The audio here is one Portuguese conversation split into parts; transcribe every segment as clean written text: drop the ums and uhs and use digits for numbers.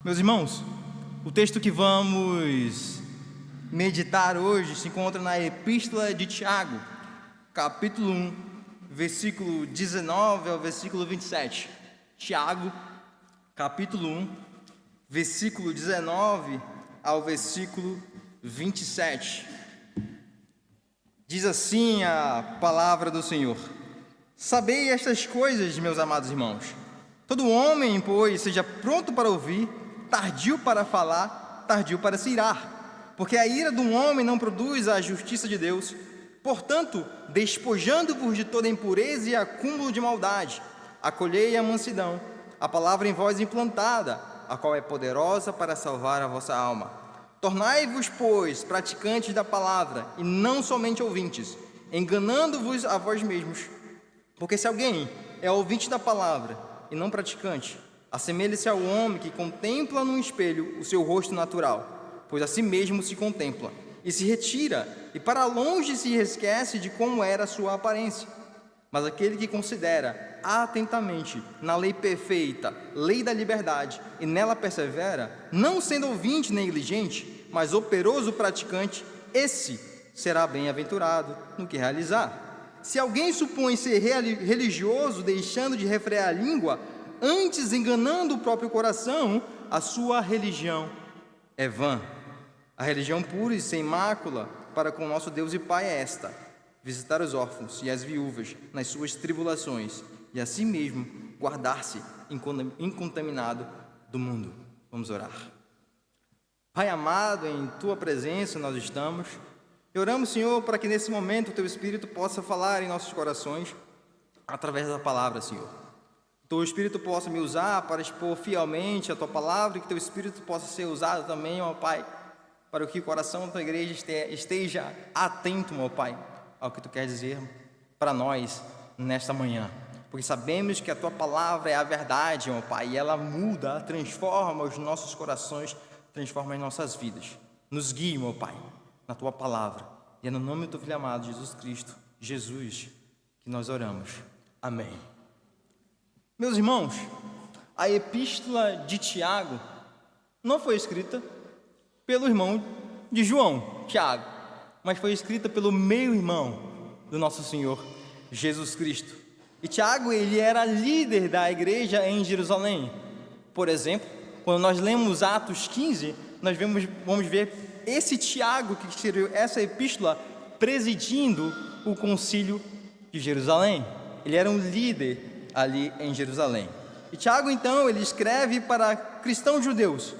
Meus irmãos, o texto que vamos meditar hoje se encontra na Epístola de Tiago, capítulo 1, versículo 19 ao versículo 27. Tiago, capítulo 1, versículo 19 ao versículo 27. Diz assim a palavra do Senhor: Sabei estas coisas, meus amados irmãos. Todo homem, pois, seja pronto para ouvir, tardio para falar, tardio para se irar, porque a ira de um homem não produz a justiça de Deus. Portanto, despojando-vos de toda impureza e acúmulo de maldade, acolhei a mansidão, a palavra em vós implantada, a qual é poderosa para salvar a vossa alma. Tornai-vos, pois, praticantes da palavra, e não somente ouvintes, enganando-vos a vós mesmos. Porque se alguém é ouvinte da palavra e não praticante, assemelha-se ao homem que contempla num espelho o seu rosto natural, pois a si mesmo se contempla, e se retira, e para longe se esquece de como era a sua aparência. Mas aquele que considera atentamente na lei perfeita, lei da liberdade, e nela persevera, não sendo ouvinte negligente, mas operoso praticante, esse será bem-aventurado no que realizar. Se alguém supõe ser religioso, deixando de refrear a língua, antes enganando o próprio coração, a sua religião é vã. A religião pura e sem mácula para com nosso Deus e Pai é esta: visitar os órfãos e as viúvas nas suas tribulações, e assim mesmo guardar-se incontaminado do mundo. Vamos orar. Pai amado, em Tua presença nós estamos. E oramos, Senhor, para que nesse momento o Teu Espírito possa falar em nossos corações através da palavra, Senhor. Que Teu Espírito possa me usar para expor fielmente a Tua palavra, e que Teu Espírito possa ser usado também, ó Pai, para que o coração da Tua igreja esteja atento, ó Pai, ao que Tu quer dizer para nós nesta manhã. Porque sabemos que a Tua palavra é a verdade, ó Pai, e ela muda, transforma os nossos corações, transforma as nossas vidas. Nos guie, ó Pai, na Tua palavra. E é no nome do Teu Filho amado, Jesus Cristo, Jesus, que nós oramos. Amém. Meus irmãos, a Epístola de Tiago não foi escrita pelo irmão de João, Tiago, mas foi escrita pelo meio-irmão do nosso Senhor Jesus Cristo. E Tiago, ele era líder da igreja em Jerusalém. Por exemplo, quando nós lemos Atos 15, nós vamos ver esse Tiago que escreveu essa epístola presidindo o concílio de Jerusalém. Ele era um líder ali em Jerusalém. E Tiago, então, ele escreve para cristãos judeus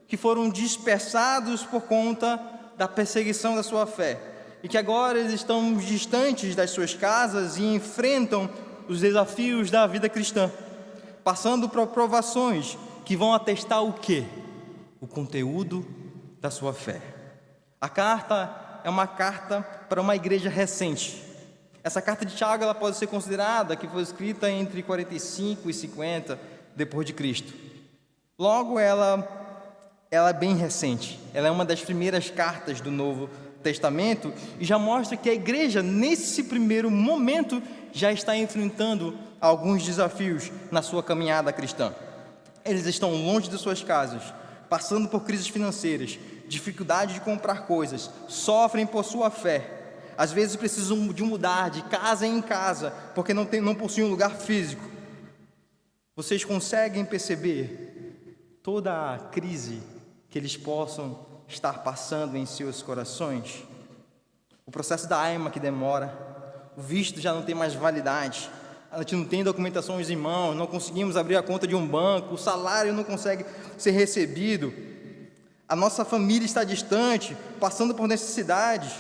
que foram dispersados por conta da perseguição da sua fé, e que agora eles estão distantes das suas casas e enfrentam os desafios da vida cristã, passando por provações que vão atestar o quê? O conteúdo da sua fé. A carta é uma carta para uma igreja recente. Essa carta de Tiago, ela pode ser considerada que foi escrita entre 45 e 50 depois de Cristo. Logo, ela é bem recente. Ela é uma das primeiras cartas do Novo Testamento e já mostra que a igreja, nesse primeiro momento, já está enfrentando alguns desafios na sua caminhada cristã. Eles estão longe de suas casas, passando por crises financeiras, dificuldade de comprar coisas, sofrem por sua fé. Às vezes precisam de mudar de casa em casa, porque não possuem um lugar físico. Vocês conseguem perceber toda a crise que eles possam estar passando em seus corações? O processo da AIMA que demora, o visto já não tem mais validade, a gente não tem documentações em mãos, não conseguimos abrir a conta de um banco, o salário não consegue ser recebido, a nossa família está distante, passando por necessidades,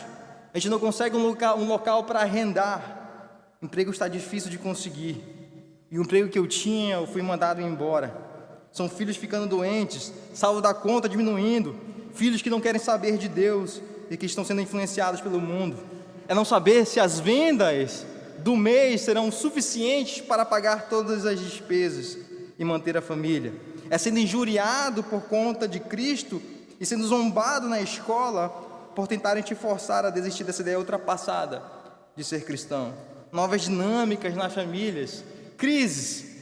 a gente não consegue um local para arrendar, o emprego está difícil de conseguir, e o emprego que eu tinha, eu fui mandado embora. São filhos ficando doentes, saldo da conta diminuindo, filhos que não querem saber de Deus e que estão sendo influenciados pelo mundo. É não saber se as vendas do mês serão suficientes para pagar todas as despesas e manter a família. É sendo injuriado por conta de Cristo e sendo zombado na escola por tentarem te forçar a desistir dessa ideia ultrapassada de ser cristão. Novas dinâmicas nas famílias, crises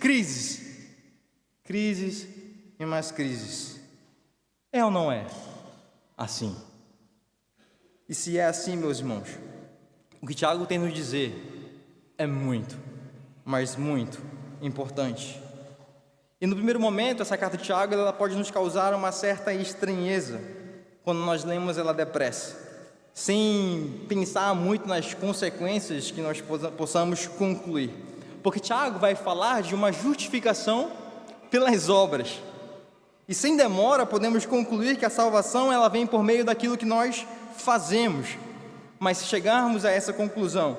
e mais crises. É ou não é assim? E se é assim, meus irmãos, o que Tiago tem a nos dizer é muito, mas muito importante. E no primeiro momento, essa carta de Tiago, ela pode nos causar uma certa estranheza quando nós lemos ela depressa, sem pensar muito nas consequências que nós possamos concluir. Porque Tiago vai falar de uma justificação pelas obras. E sem demora podemos concluir que a salvação ela vem por meio daquilo que nós fazemos. Mas se chegarmos a essa conclusão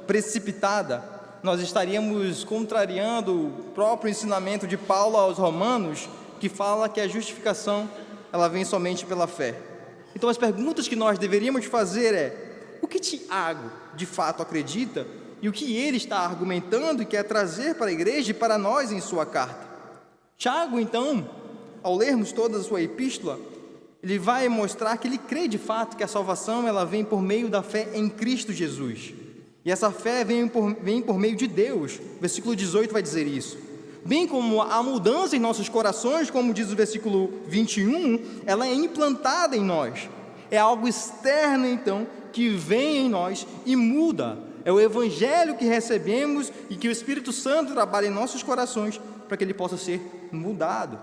precipitada, nós estaríamos contrariando o próprio ensinamento de Paulo aos Romanos, que fala que a justificação ela vem somente pela fé. Então as perguntas que nós deveríamos fazer é: o que Tiago de fato acredita e o que ele está argumentando e quer trazer para a igreja e para nós em sua carta? Tiago, então, ao lermos toda a sua epístola, ele vai mostrar que ele crê de fato que a salvação ela vem por meio da fé em Cristo Jesus. E essa fé vem por meio de Deus. Versículo 18 vai dizer isso. Bem como a mudança em nossos corações, como diz o versículo 21, ela é implantada em nós. É algo externo, então, que vem em nós e muda. É o Evangelho que recebemos e que o Espírito Santo trabalha em nossos corações para que ele possa ser mudado.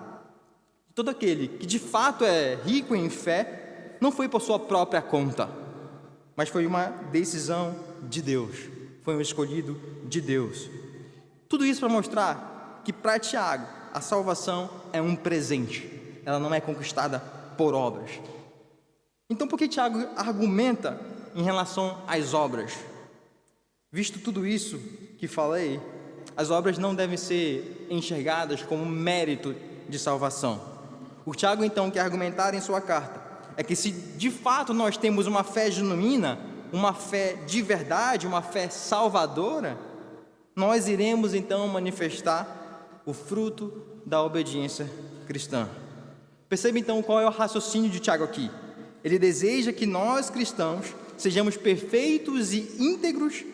Todo aquele que de fato é rico em fé, não foi por sua própria conta, mas foi uma decisão de Deus, foi um escolhido de Deus. Tudo isso para mostrar que para Tiago, a salvação é um presente, ela não é conquistada por obras. Então por que Tiago argumenta em relação às obras? Visto tudo isso que falei, as obras não devem ser enxergadas como mérito de salvação. O que Tiago então quer argumentar em sua carta é que se de fato nós temos uma fé genuína, uma fé de verdade, uma fé salvadora, nós iremos então manifestar o fruto da obediência cristã. Perceba então qual é o raciocínio de Tiago aqui. Ele deseja que nós cristãos sejamos perfeitos e íntegros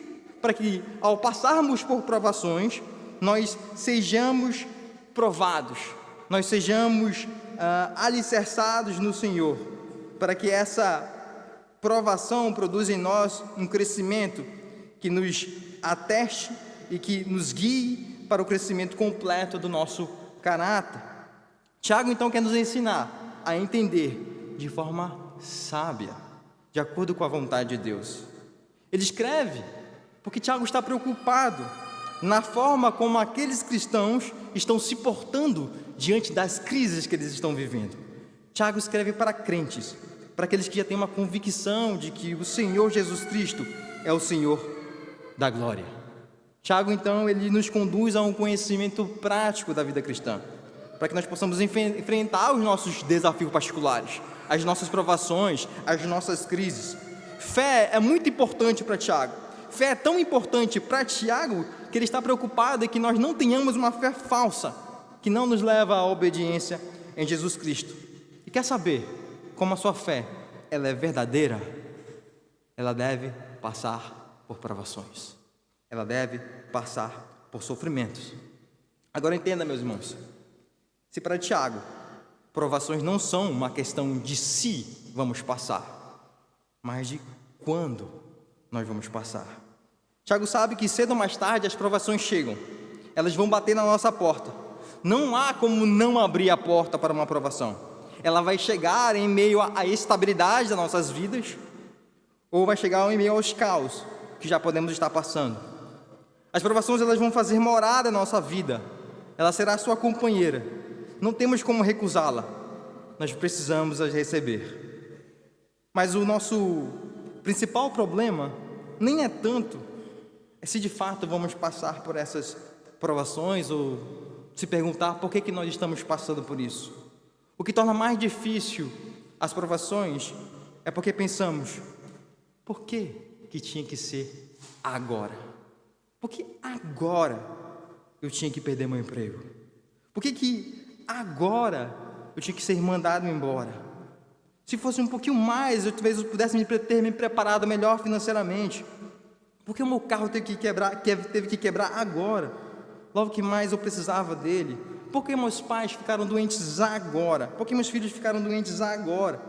para que ao passarmos por provações, nós sejamos provados, nós sejamos alicerçados no Senhor, para que essa provação produza em nós um crescimento que nos ateste e que nos guie para o crescimento completo do nosso caráter. Tiago então quer nos ensinar a entender de forma sábia, de acordo com a vontade de Deus. Ele escreve porque Tiago está preocupado na forma como aqueles cristãos estão se portando diante das crises que eles estão vivendo. Tiago escreve para crentes, para aqueles que já têm uma convicção de que o Senhor Jesus Cristo é o Senhor da glória. Tiago, então, ele nos conduz a um conhecimento prático da vida cristã, para que nós possamos enfrentar os nossos desafios particulares, as nossas provações, as nossas crises. Fé é muito importante para Tiago. Fé é tão importante para Tiago que ele está preocupado em que nós não tenhamos uma fé falsa, que não nos leva à obediência em Jesus Cristo. E quer saber como a sua fé ela é verdadeira? Ela deve passar por provações. Ela deve passar por sofrimentos. Agora entenda, meus irmãos, se para Tiago provações não são uma questão de se vamos passar, mas de quando nós vamos passar. Tiago sabe que cedo ou mais tarde as provações chegam, elas vão bater na nossa porta. Não há como não abrir a porta para uma provação. Ela vai chegar em meio à estabilidade das nossas vidas, ou vai chegar em meio aos caos que já podemos estar passando. As provações elas vão fazer morada na nossa vida, ela será sua companheira. Não temos como recusá-la, nós precisamos as receber. Mas o nosso principal problema nem é tanto se de fato vamos passar por essas provações ou se perguntar por que nós estamos passando por isso. O que torna mais difícil as provações é porque pensamos: por que tinha que ser agora? Por que agora eu tinha que perder meu emprego? Por que agora eu tinha que ser mandado embora? Se fosse um pouquinho mais, talvez eu pudesse ter me preparado melhor financeiramente. Por que o meu carro teve que quebrar agora? Logo que mais eu precisava dele. Por que meus pais ficaram doentes agora? Por que meus filhos ficaram doentes agora?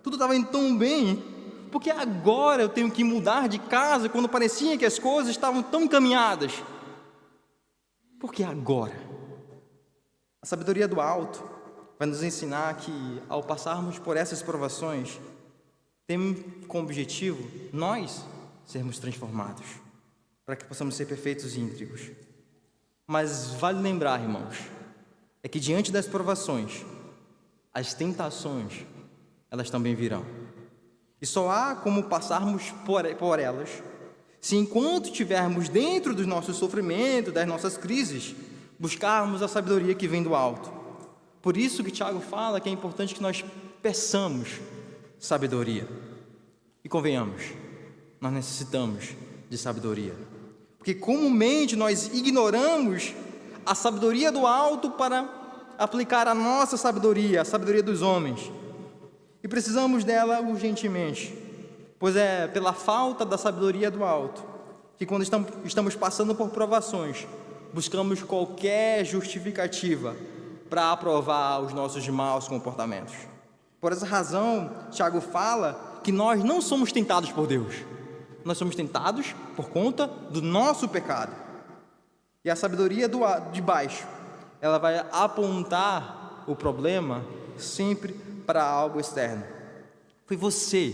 Tudo estava indo tão bem. Por que agora eu tenho que mudar de casa quando parecia que as coisas estavam tão encaminhadas? Por que agora? A sabedoria do alto vai nos ensinar que, ao passarmos por essas provações, tem como objetivo nós sermos transformados, para que possamos ser perfeitos e íntegros. Mas vale lembrar, irmãos, é que diante das provações, as tentações, elas também virão. E só há como passarmos por elas, se enquanto estivermos dentro dos nossos sofrimentos, das nossas crises, buscarmos a sabedoria que vem do alto. Por isso que Tiago fala que é importante que nós peçamos sabedoria. E convenhamos, nós necessitamos de sabedoria. Porque comumente nós ignoramos a sabedoria do alto para aplicar a nossa sabedoria, a sabedoria dos homens. E precisamos dela urgentemente, pois é pela falta da sabedoria do alto que, quando estamos passando por provações, buscamos qualquer justificativa para aprovar os nossos maus comportamentos. Por essa razão, Tiago fala que nós não somos tentados por Deus, nós somos tentados por conta do nosso pecado. E a sabedoria de baixo, ela vai apontar o problema sempre para algo externo. Foi você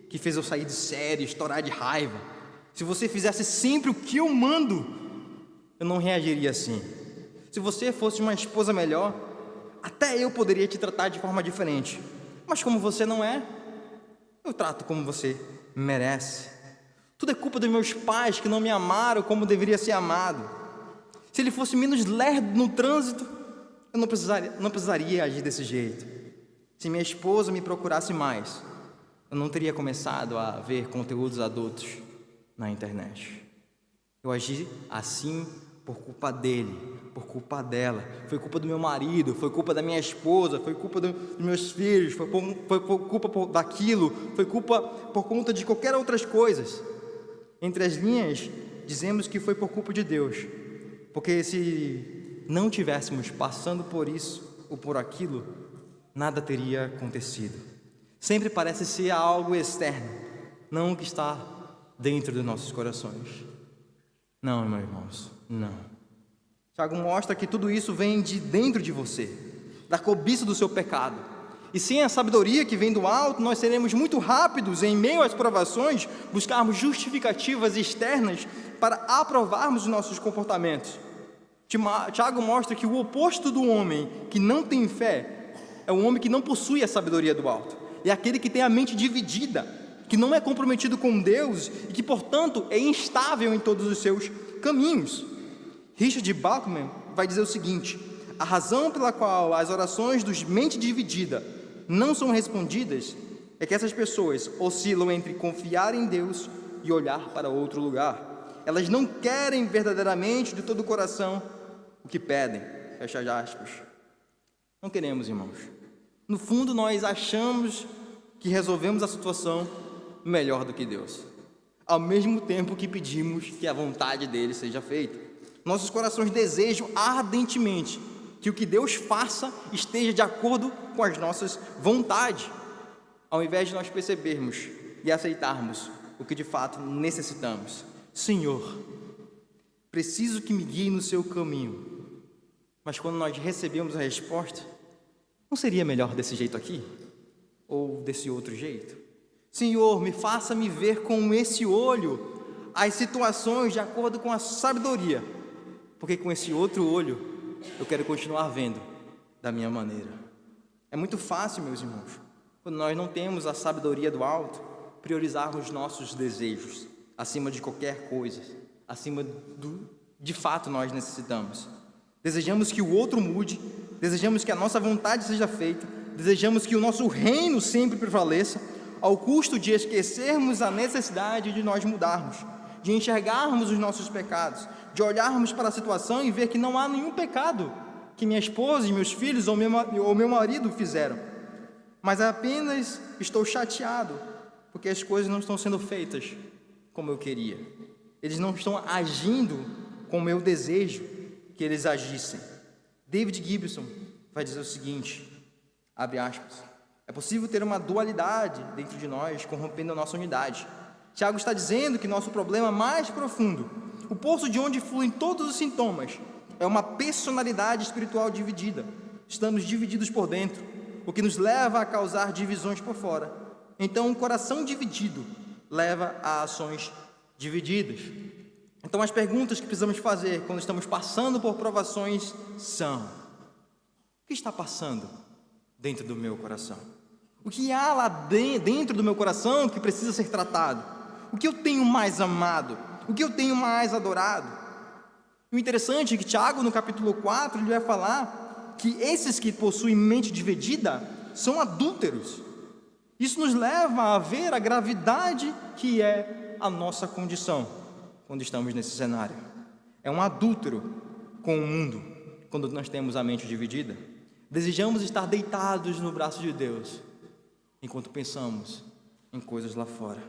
que fez eu sair de sério, estourar de raiva. Se você fizesse sempre o que eu mando, eu não reagiria assim. Se você fosse uma esposa melhor, até eu poderia te tratar de forma diferente. Mas como você não é, eu trato como você merece. Tudo é culpa dos meus pais que não me amaram como deveria ser amado. Se ele fosse menos lerdo no trânsito, eu não precisaria agir desse jeito. Se minha esposa me procurasse mais, eu não teria começado a ver conteúdos adultos na internet. Eu agi assim por culpa dele, por culpa dela. Foi culpa do meu marido, foi culpa da minha esposa, foi culpa dos meus filhos, foi culpa daquilo, foi culpa por conta de qualquer outras coisas. Entre as linhas, dizemos que foi por culpa de Deus, porque se não tivéssemos passando por isso ou por aquilo, nada teria acontecido. Sempre parece ser algo externo, não o que está dentro dos nossos corações. Não, meus irmãos, não. Tiago mostra que tudo isso vem de dentro de você, da cobiça do seu pecado. E sem a sabedoria que vem do alto, nós seremos muito rápidos, em meio às provações, buscarmos justificativas externas para aprovarmos os nossos comportamentos. Tiago mostra que o oposto do homem que não tem fé é o homem que não possui a sabedoria do alto. É aquele que tem a mente dividida, que não é comprometido com Deus e que, portanto, é instável em todos os seus caminhos. Richard Bachman vai dizer o seguinte: a razão pela qual as orações dos mente dividida não são respondidas é que essas pessoas oscilam entre confiar em Deus e olhar para outro lugar. Elas não querem verdadeiramente de todo o coração o que pedem. Fecha aspas. Não queremos, irmãos. No fundo, nós achamos que resolvemos a situação melhor do que Deus, ao mesmo tempo que pedimos que a vontade dele seja feita. Nossos corações desejam ardentemente que o que Deus faça esteja de acordo com as nossas vontades, ao invés de nós percebermos e aceitarmos o que de fato necessitamos. Senhor, preciso que me guie no seu caminho. Mas quando nós recebemos a resposta, não seria melhor desse jeito aqui? Ou desse outro jeito? Senhor, me faça me ver com esse olho as situações de acordo com a sabedoria, porque com esse outro olho eu quero continuar vendo da minha maneira. É muito fácil, meus irmãos, quando nós não temos a sabedoria do alto, priorizarmos nossos desejos acima de qualquer coisa, acima do de fato nós necessitamos. Desejamos que o outro mude, desejamos que a nossa vontade seja feita, desejamos que o nosso reino sempre prevaleça, ao custo de esquecermos a necessidade de nós mudarmos, de enxergarmos os nossos pecados, de olharmos para a situação e ver que não há nenhum pecado que minha esposa e meus filhos ou meu marido fizeram, mas apenas estou chateado porque as coisas não estão sendo feitas como eu queria. Eles não estão agindo como eu desejo que eles agissem. David Gibson vai dizer o seguinte, abre aspas, é possível ter uma dualidade dentro de nós, corrompendo a nossa unidade. Tiago está dizendo que nosso problema mais profundo, o poço de onde fluem todos os sintomas, é uma personalidade espiritual dividida. Estamos divididos por dentro, o que nos leva a causar divisões por fora. Então, um coração dividido leva a ações divididas. Então, as perguntas que precisamos fazer quando estamos passando por provações são: o que está passando dentro do meu coração? O que há lá dentro do meu coração que precisa ser tratado? O que eu tenho mais amado? O que eu tenho mais adorado? O interessante é que Tiago, no capítulo 4, ele vai falar que esses que possuem mente dividida são adúlteros. Isso nos leva a ver a gravidade que é a nossa condição quando estamos nesse cenário. É um adúltero com o mundo quando nós temos a mente dividida. Desejamos estar deitados no braço de Deus, enquanto pensamos em coisas lá fora.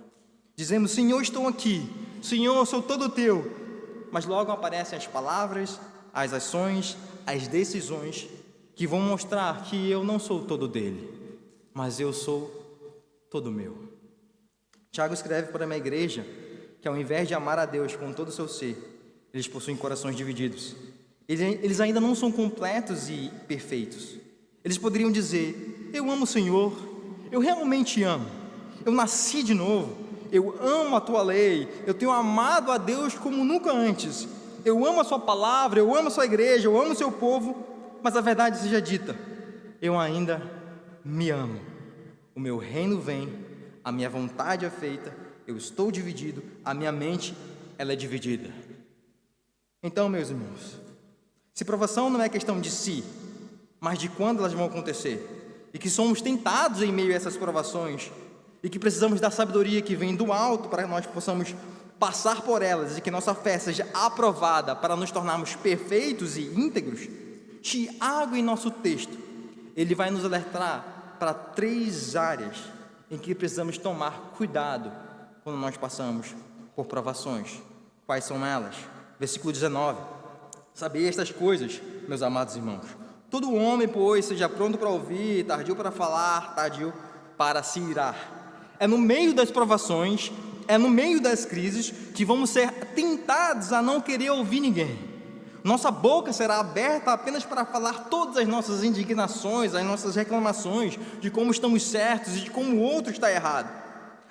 Dizemos: Senhor, estou aqui, Senhor, sou todo teu. Mas logo aparecem as palavras, as ações, as decisões que vão mostrar que eu não sou todo dele, mas eu sou todo meu. Tiago escreve para uma igreja que, ao invés de amar a Deus com todo o seu ser, eles possuem corações divididos. Eles ainda não são completos e perfeitos. Eles poderiam dizer: eu amo o Senhor, eu realmente amo, eu nasci de novo, eu amo a tua lei, eu tenho amado a Deus como nunca antes, eu amo a sua palavra, eu amo a sua igreja, eu amo o seu povo. Mas a verdade seja dita, eu ainda me amo. O meu reino vem, a minha vontade é feita, eu estou dividido, a minha mente, ela é dividida. Então, meus irmãos, se provação não é questão de si, mas de quando elas vão acontecer, e que somos tentados em meio a essas provações, e que precisamos da sabedoria que vem do alto para que nós possamos passar por elas, e que nossa fé seja aprovada para nos tornarmos perfeitos e íntegros, Tiago, em nosso texto, ele vai nos alertar para 3 áreas em que precisamos tomar cuidado quando nós passamos por provações. Quais são elas? Versículo 19: sabei estas coisas, meus amados irmãos, todo homem, pois, seja pronto para ouvir, tardio para falar, tardio para se irar. É no meio das provações, é no meio das crises que vamos ser tentados a não querer ouvir ninguém. Nossa boca será aberta apenas para falar todas as nossas indignações, as nossas reclamações de como estamos certos e de como o outro está errado.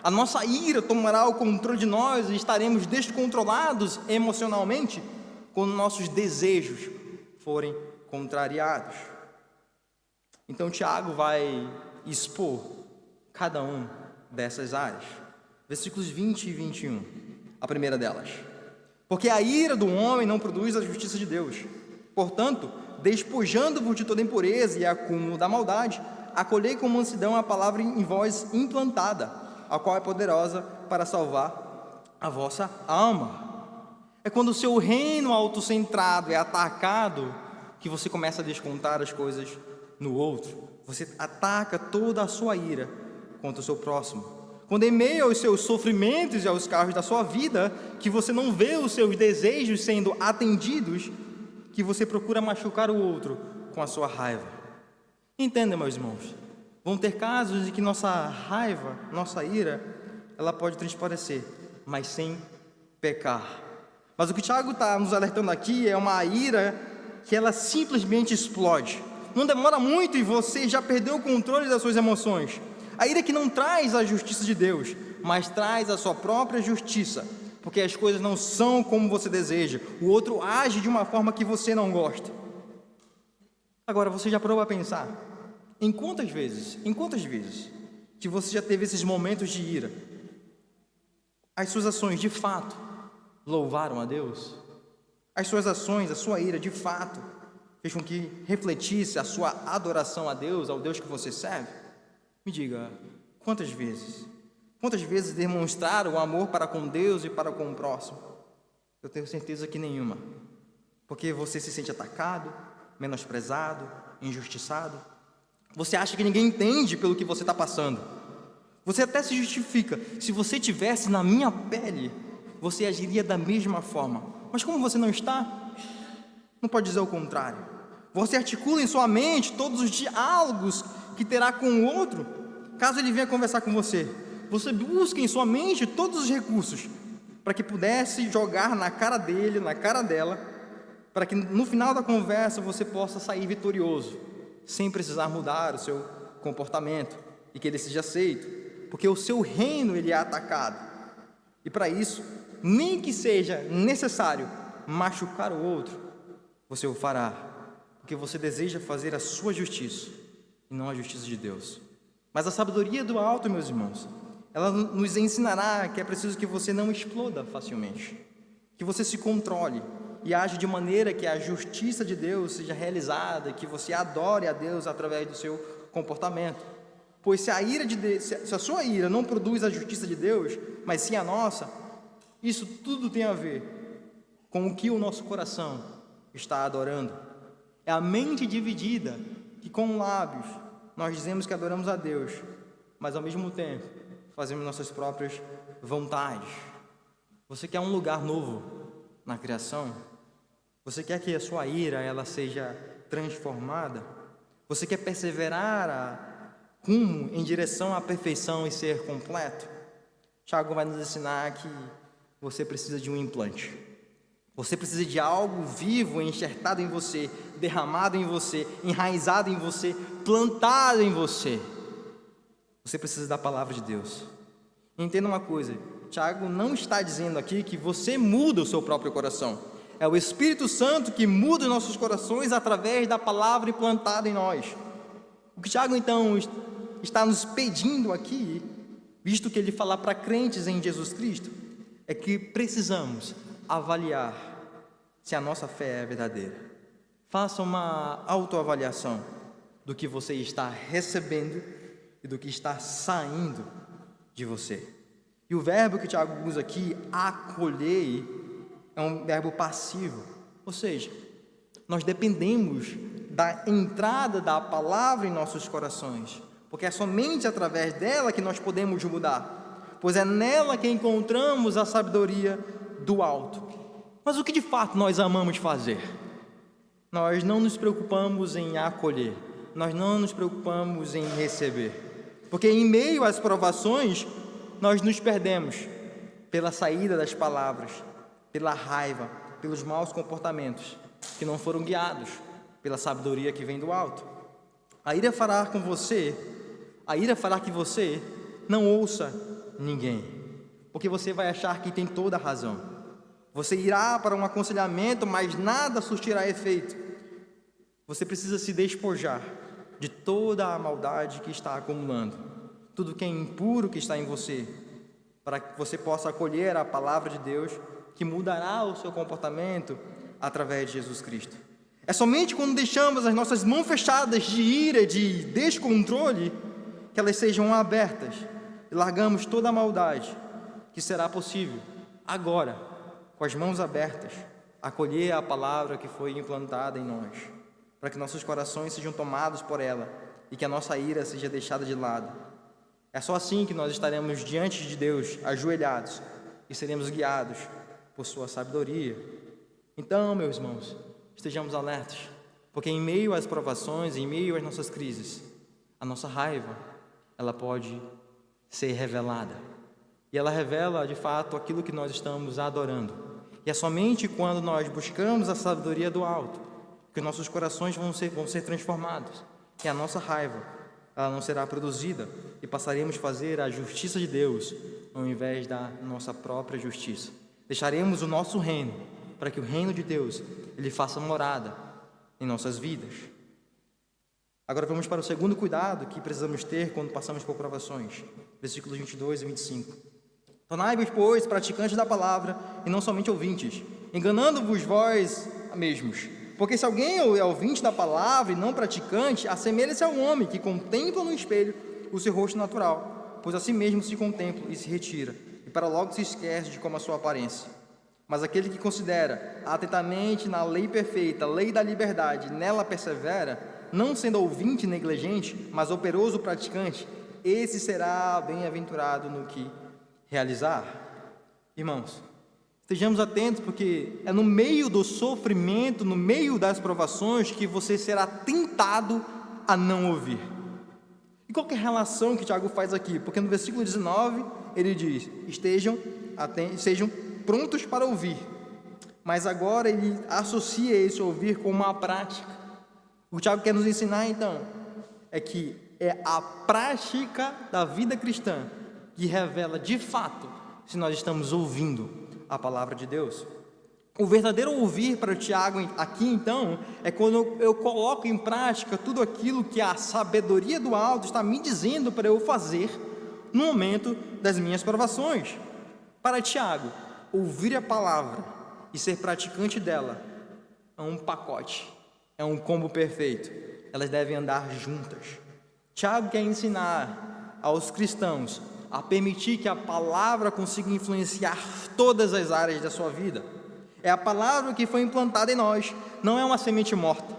A nossa ira tomará o controle de nós e estaremos descontrolados emocionalmente quando nossos desejos forem contrariados. Então Tiago vai expor cada uma dessas áreas. Versículos 20 e 21, a primeira delas: porque a ira do homem não produz a justiça de Deus. Portanto, despojando-vos de toda impureza e acúmulo da maldade, acolhei com mansidão a palavra em vós implantada, a qual é poderosa para salvar a vossa alma. É quando o seu reino autocentrado é atacado que você começa a descontar as coisas no outro. Você ataca toda a sua ira contra o seu próximo. Quando em meio aos seus sofrimentos e aos carros da sua vida, que você não vê os seus desejos sendo atendidos, que você procura machucar o outro com a sua raiva. Entenda, meus irmãos, vão ter casos em que nossa raiva, nossa ira, ela pode transparecer, mas sem pecar. Mas o que o Tiago está nos alertando aqui é uma ira que ela simplesmente explode. Não demora muito e você já perdeu o controle das suas emoções. A ira que não traz a justiça de Deus, mas traz a sua própria justiça, porque as coisas não são como você deseja, o outro age de uma forma que você não gosta. Agora, você já parou para pensar, em quantas vezes que você já teve esses momentos de ira, as suas ações de fato louvaram a Deus? As suas ações, a sua ira de fato fez com que refletisse a sua adoração a Deus, ao Deus que você serve? Me diga, quantas vezes? Quantas vezes demonstraram o amor para com Deus e para com o próximo? Eu tenho certeza que nenhuma. Porque você se sente atacado, menosprezado, injustiçado. Você acha que ninguém entende pelo que você está passando. Você até se justifica. Se você estivesse na minha pele, você agiria da mesma forma. Mas como você não está, não pode dizer o contrário. Você articula em sua mente todos os diálogos que terá com o outro, caso ele venha conversar com você. Você busca em sua mente todos os recursos para que pudesse jogar na cara dele, na cara dela, para que no final da conversa você possa sair vitorioso, sem precisar mudar o seu comportamento e que ele seja aceito, porque o seu reino ele é atacado. E para isso, nem que seja necessário machucar o outro, você o fará, porque você deseja fazer a sua justiça e não a justiça de Deus. Mas a sabedoria do alto, meus irmãos, ela nos ensinará que é preciso que você não exploda facilmente, que você se controle e age de maneira que a justiça de Deus seja realizada, que você adore a Deus através do seu comportamento. Pois se a sua ira não produz a justiça de Deus, mas sim a nossa, isso tudo tem a ver com o que o nosso coração está adorando. É a mente dividida que com lábios nós dizemos que adoramos a Deus, mas ao mesmo tempo fazemos nossas próprias vontades. Você quer um lugar novo na criação? Você quer que a sua ira ela seja transformada? Você quer perseverar rumo em direção à perfeição e ser completo? Tiago vai nos ensinar que você precisa de um implante. Você precisa de algo vivo, enxertado em você, derramado em você, enraizado em você, plantado em você. Você precisa da palavra de Deus. Entenda uma coisa, Tiago não está dizendo aqui que você muda o seu próprio coração. É o Espírito Santo que muda os nossos corações através da palavra implantada em nós. O que Tiago então está nos pedindo aqui, visto que ele fala para crentes em Jesus Cristo, é que precisamos avaliar se a nossa fé é verdadeira. Faça uma autoavaliação do que você está recebendo e do que está saindo de você. E o verbo que Tiago usa aqui, acolher, é um verbo passivo. Ou seja, nós dependemos da entrada da palavra em nossos corações, porque é somente através dela que nós podemos mudar, pois é nela que encontramos a sabedoria do alto. Mas o que de fato nós amamos fazer? Nós não nos preocupamos em acolher, nós não nos preocupamos em receber, porque em meio às provações nós nos perdemos pela saída das palavras, pela raiva, pelos maus comportamentos que não foram guiados pela sabedoria que vem do alto. A ira fará que você não ouça ninguém, porque você vai achar que tem toda a razão. Você irá para um aconselhamento, mas nada surtirá efeito. Você precisa se despojar de toda a maldade que está acumulando, tudo que é impuro que está em você, para que você possa acolher a palavra de Deus, que mudará o seu comportamento através de Jesus Cristo. É somente quando deixamos as nossas mãos fechadas de ira, de descontrole, que elas sejam abertas e largamos toda a maldade, que será possível, agora, com as mãos abertas, acolher a palavra que foi implantada em nós, para que nossos corações sejam tomados por ela e que a nossa ira seja deixada de lado. É só assim que nós estaremos diante de Deus, ajoelhados, e seremos guiados por sua sabedoria. Então, meus irmãos, estejamos alertas, porque em meio às provações, em meio às nossas crises, a nossa raiva, ela pode ser revelada. E ela revela, de fato, aquilo que nós estamos adorando. E é somente quando nós buscamos a sabedoria do alto que nossos corações vão ser transformados. E a nossa raiva, ela não será produzida e passaremos a fazer a justiça de Deus ao invés da nossa própria justiça. Deixaremos o nosso reino para que o reino de Deus ele faça morada em nossas vidas. Agora vamos para o segundo cuidado que precisamos ter quando passamos por provações. Versículos 22 e 25. Tornai-vos, pois, praticantes da palavra e não somente ouvintes, enganando-vos vós mesmos. Porque se alguém é ouvinte da palavra e não praticante, assemelha-se ao homem que contempla no espelho o seu rosto natural, pois a si mesmo se contempla e se retira, e para logo se esquece de como a sua aparência. Mas aquele que considera atentamente na lei perfeita, a lei da liberdade, nela persevera, não sendo ouvinte negligente, mas operoso praticante, esse será bem-aventurado no que realizar. Irmãos, Estejamos atentos, porque é no meio do sofrimento, no meio das provações, que você será tentado a não ouvir. E qual que é a relação que Tiago faz aqui? Porque no versículo 19 ele diz: sejam prontos para ouvir. Mas agora ele associa esse ouvir com uma prática. O que Tiago quer nos ensinar então é que é a prática da vida cristã que revela de fato se nós estamos ouvindo a palavra de Deus. O verdadeiro ouvir para Tiago aqui então é quando eu coloco em prática tudo aquilo que a sabedoria do alto está me dizendo para eu fazer no momento das minhas provações. Para Tiago, ouvir a palavra e ser praticante dela é um pacote, é um combo perfeito. Elas devem andar juntas. Tiago quer ensinar aos cristãos a permitir que a palavra consiga influenciar todas as áreas da sua vida. É a palavra que foi implantada em nós, não é uma semente morta,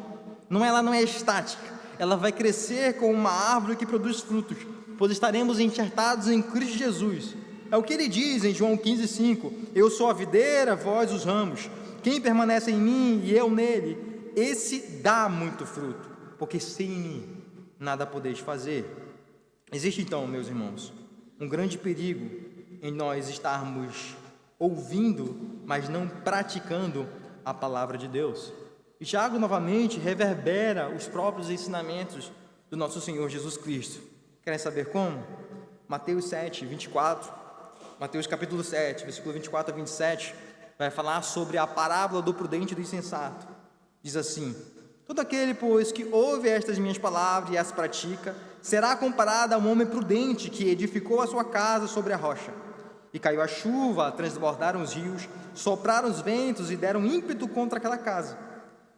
ela não é estática, ela vai crescer como uma árvore que produz frutos, pois estaremos enxertados em Cristo Jesus. É o que ele diz em João 15,5: eu sou a videira, vós os ramos, quem permanece em mim e eu nele, esse dá muito fruto, porque sem mim nada podeis fazer. Existe então, meus irmãos, um grande perigo em nós estarmos ouvindo, mas não praticando a palavra de Deus. E Tiago novamente reverbera os próprios ensinamentos do nosso Senhor Jesus Cristo. Querem saber como? Mateus 7, 24, Mateus capítulo 7, versículo 24 a 27, vai falar sobre a parábola do prudente e do insensato. Diz assim: todo aquele, pois, que ouve estas minhas palavras e as pratica, será comparado a um homem prudente que edificou a sua casa sobre a rocha. E caiu a chuva, transbordaram os rios, sopraram os ventos e deram ímpeto contra aquela casa,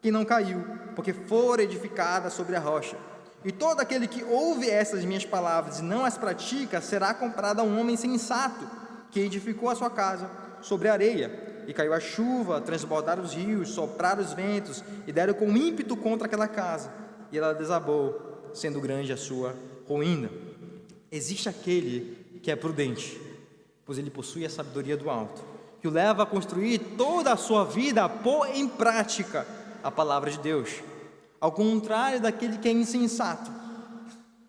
que não caiu, porque fora edificada sobre a rocha. E todo aquele que ouve essas minhas palavras e não as pratica, será comparado a um homem sensato, que edificou a sua casa sobre a areia. E caiu a chuva, transbordaram os rios, sopraram os ventos e deram com ímpeto contra aquela casa, e ela desabou, sendo grande a sua ruína. Existe aquele que é prudente, pois ele possui a sabedoria do alto, que o leva a construir toda a sua vida a pôr em prática a palavra de Deus. Ao contrário daquele que é insensato,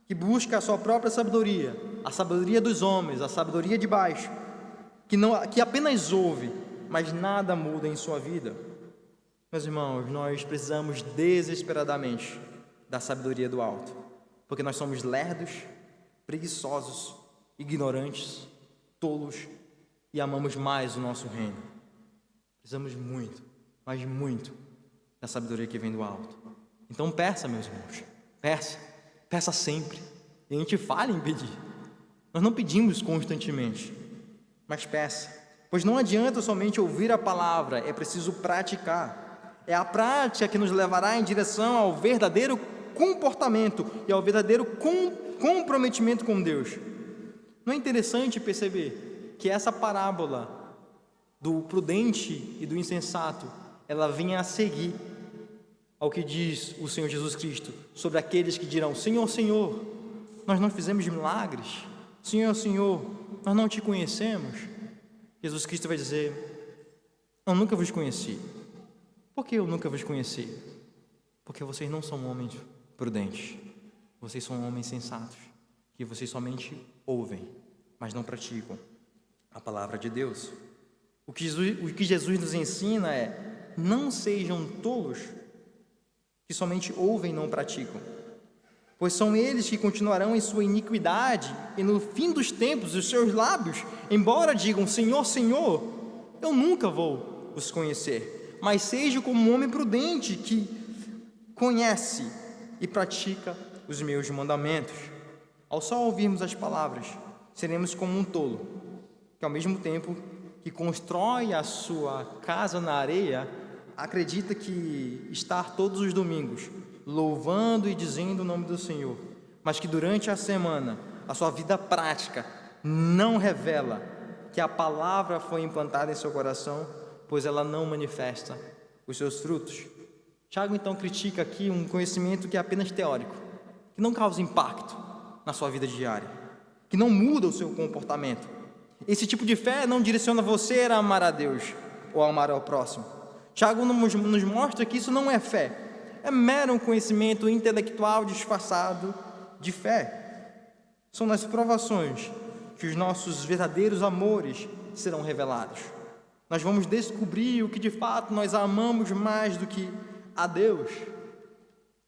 que busca a sua própria sabedoria, a sabedoria dos homens, a sabedoria de baixo, que apenas ouve, mas nada muda em sua vida. Meus irmãos, nós precisamos desesperadamente da sabedoria do alto, porque nós somos lerdos, preguiçosos, ignorantes, tolos e amamos mais o nosso reino. Precisamos muito, mas muito, da sabedoria que vem do alto. Então peça, meus irmãos, peça sempre. E a gente falha em pedir. Nós não pedimos constantemente, mas peça. Pois não adianta somente ouvir a palavra, é preciso praticar. É a prática que nos levará em direção ao verdadeiro comportamento e ao verdadeiro comprometimento com Deus. Não é interessante perceber que essa parábola do prudente e do insensato, ela vem a seguir ao que diz o Senhor Jesus Cristo sobre aqueles que dirão: Senhor, Senhor, nós não fizemos milagres. Senhor, Senhor, nós não te conhecemos. Jesus Cristo vai dizer: eu nunca vos conheci. Por que eu nunca vos conheci? Porque vocês não são homens prudentes, vocês são homens sensatos, que vocês somente ouvem, mas não praticam a palavra de Deus. O que Jesus nos ensina é: não sejam tolos que somente ouvem e não praticam, pois são eles que continuarão em sua iniquidade, e no fim dos tempos os seus lábios, embora digam Senhor, Senhor, eu nunca vou os conhecer. Mas seja como um homem prudente que conhece e pratica os meus mandamentos. Ao só ouvirmos as palavras, seremos como um tolo, que ao mesmo tempo que constrói a sua casa na areia, acredita que estar todos os domingos louvando e dizendo o nome do Senhor, mas que durante a semana a sua vida prática não revela que a palavra foi implantada em seu coração, pois ela não manifesta os seus frutos. Tiago então critica aqui um conhecimento que é apenas teórico, que não causa impacto na sua vida diária, que não muda o seu comportamento. Esse tipo de fé não direciona você a amar a Deus, ou amar ao próximo. Tiago nos mostra que isso não é fé, é mero conhecimento intelectual disfarçado de fé. São nas provações que os nossos verdadeiros amores serão revelados. Nós vamos descobrir o que de fato nós amamos mais do que a Deus.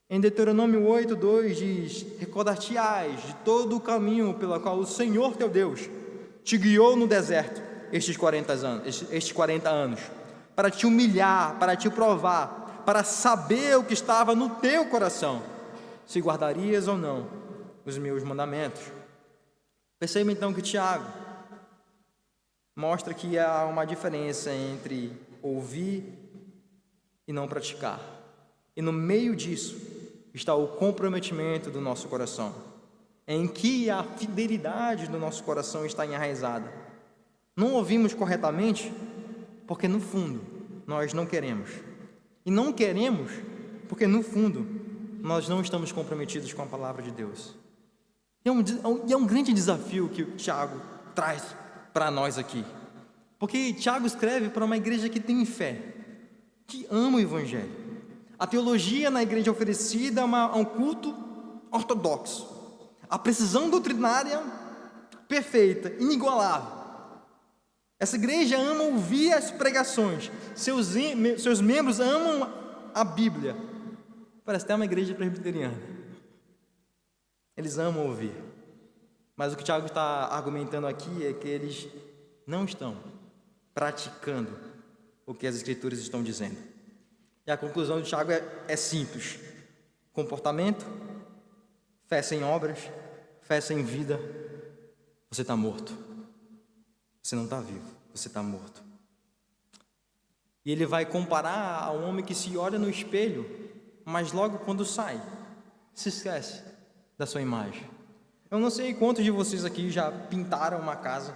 Em Deuteronômio 8:2 diz: recordar-te-ás de todo o caminho pelo qual o Senhor teu Deus te guiou no deserto estes 40 anos, para te humilhar, para te provar, para saber o que estava no teu coração, se guardarias ou não os meus mandamentos. Perceba então que Tiago mostra que há uma diferença entre ouvir e não praticar. E no meio disso está o comprometimento do nosso coração, em que a fidelidade do nosso coração está enraizada. Não ouvimos corretamente porque no fundo nós não queremos. E não queremos porque no fundo nós não estamos comprometidos com a palavra de Deus. E é um grande desafio que o Tiago traz para nós aqui. Porque Tiago escreve para uma igreja que tem fé, que ama o Evangelho. A teologia na igreja oferecida é um culto ortodoxo. A precisão doutrinária perfeita, inigualável. Essa igreja ama ouvir as pregações. Seus membros amam a Bíblia. Parece até uma igreja presbiteriana. Eles amam ouvir. Mas o que o Tiago está argumentando aqui é que eles não estão praticando o que as Escrituras estão dizendo. E a conclusão de Tiago é simples: comportamento, fé sem obras, fé sem vida, você está morto. Você não está vivo, você está morto. E ele vai comparar ao homem que se olha no espelho, mas logo quando sai, se esquece da sua imagem. Eu não sei quantos de vocês aqui já pintaram uma casa.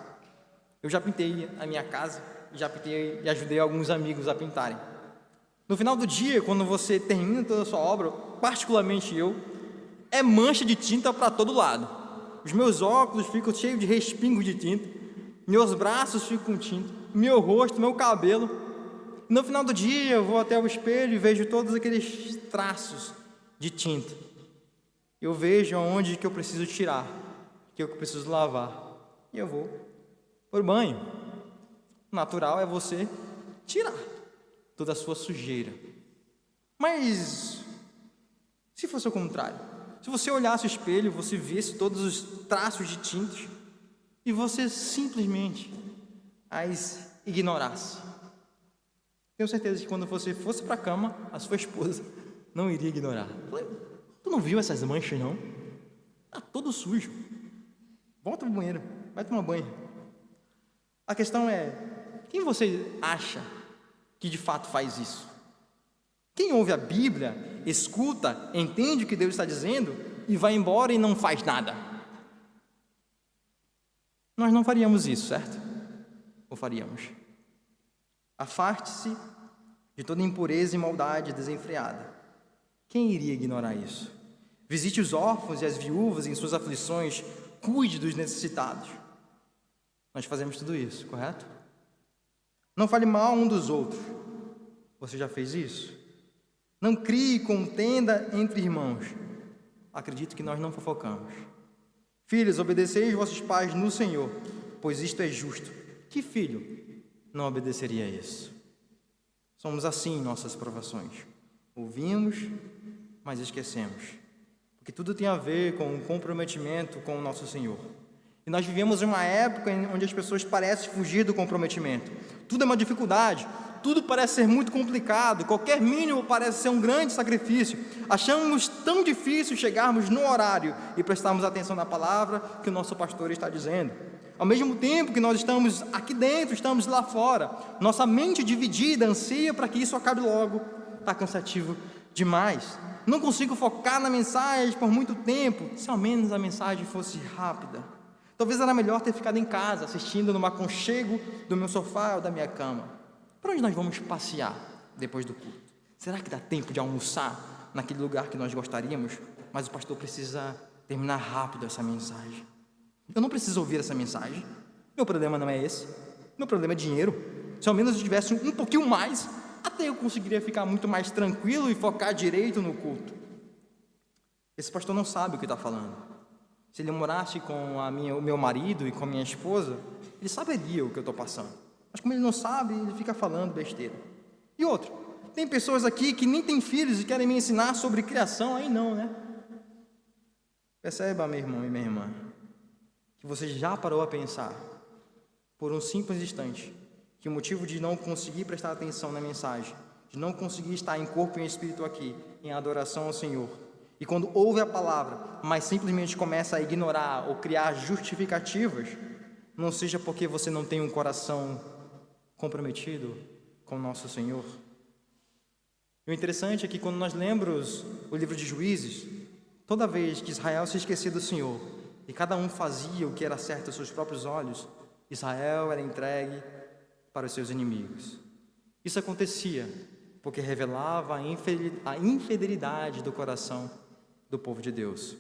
Eu já pintei a minha casa, já pintei e ajudei alguns amigos a pintarem. No final do dia, quando você termina toda a sua obra, particularmente eu, é mancha de tinta para todo lado. Os meus óculos ficam cheios de respingos de tinta, meus braços ficam com tinta, meu rosto, meu cabelo. No final do dia, eu vou até o espelho e vejo todos aqueles traços de tinta. Eu vejo aonde que eu preciso tirar, que eu preciso lavar, e eu vou por banho. O natural é você tirar toda a sua sujeira. Mas se fosse o contrário, se você olhasse o espelho, você visse todos os traços de tintas e você simplesmente as ignorasse, tenho certeza que quando você fosse para a cama, a sua esposa não iria ignorar. Tu não viu essas manchas, não? Está todo sujo. Volta para o banheiro, vai tomar banho. A questão é, quem você acha que de fato faz isso? Quem ouve a Bíblia, escuta, entende o que Deus está dizendo e vai embora e não faz nada? Nós não faríamos isso, certo? Ou faríamos? Afaste-se de toda impureza e maldade desenfreada. Quem iria ignorar isso? Visite os órfãos e as viúvas em suas aflições, cuide dos necessitados. Nós fazemos tudo isso, correto? Não fale mal um dos outros. Você já fez isso? Não crie contenda entre irmãos. Acredito que nós não fofocamos. Filhos, obedeceis vossos pais no Senhor, pois isto é justo. Que filho não obedeceria a isso? Somos assim em nossas provações. Ouvimos, mas esquecemos. Porque tudo tem a ver com o comprometimento com o nosso Senhor. E nós vivemos uma época onde as pessoas parecem fugir do comprometimento. Tudo é uma dificuldade, tudo parece ser muito complicado, qualquer mínimo parece ser um grande sacrifício. Achamos tão difícil chegarmos no horário e prestarmos atenção na palavra que o nosso pastor está dizendo. Ao mesmo tempo que nós estamos aqui dentro, estamos lá fora. Nossa mente dividida anseia para que isso acabe logo. Está cansativo demais. Não consigo focar na mensagem por muito tempo. Se ao menos a mensagem fosse rápida. Talvez era melhor ter ficado em casa, assistindo no aconchego do meu sofá ou da minha cama. Para onde nós vamos passear depois do culto? Será que dá tempo de almoçar naquele lugar que nós gostaríamos? Mas o pastor precisa terminar rápido essa mensagem. Eu não preciso ouvir essa mensagem. Meu problema não é esse. Meu problema é dinheiro. Se ao menos eu tivesse um pouquinho mais, até eu conseguiria ficar muito mais tranquilo e focar direito no culto. Esse pastor não sabe o que está falando. Se ele morasse com o meu marido e com a minha esposa, ele saberia o que eu estou passando. Mas como ele não sabe, ele fica falando besteira. E outro, tem pessoas aqui que nem têm filhos e querem me ensinar sobre criação, aí não, né? Perceba, meu irmão e minha irmã, que você já parou a pensar, por um simples instante, que o motivo de não conseguir prestar atenção na mensagem, de não conseguir estar em corpo e em espírito aqui, em adoração ao Senhor, e quando ouve a palavra, mas simplesmente começa a ignorar ou criar justificativas, não seja porque você não tem um coração comprometido com o nosso Senhor. E o interessante é que quando nós lemos o livro de Juízes, toda vez que Israel se esquecia do Senhor e cada um fazia o que era certo aos seus próprios olhos, Israel era entregue para os seus inimigos. Isso acontecia porque revelava a infidelidade do coração do povo de Deus.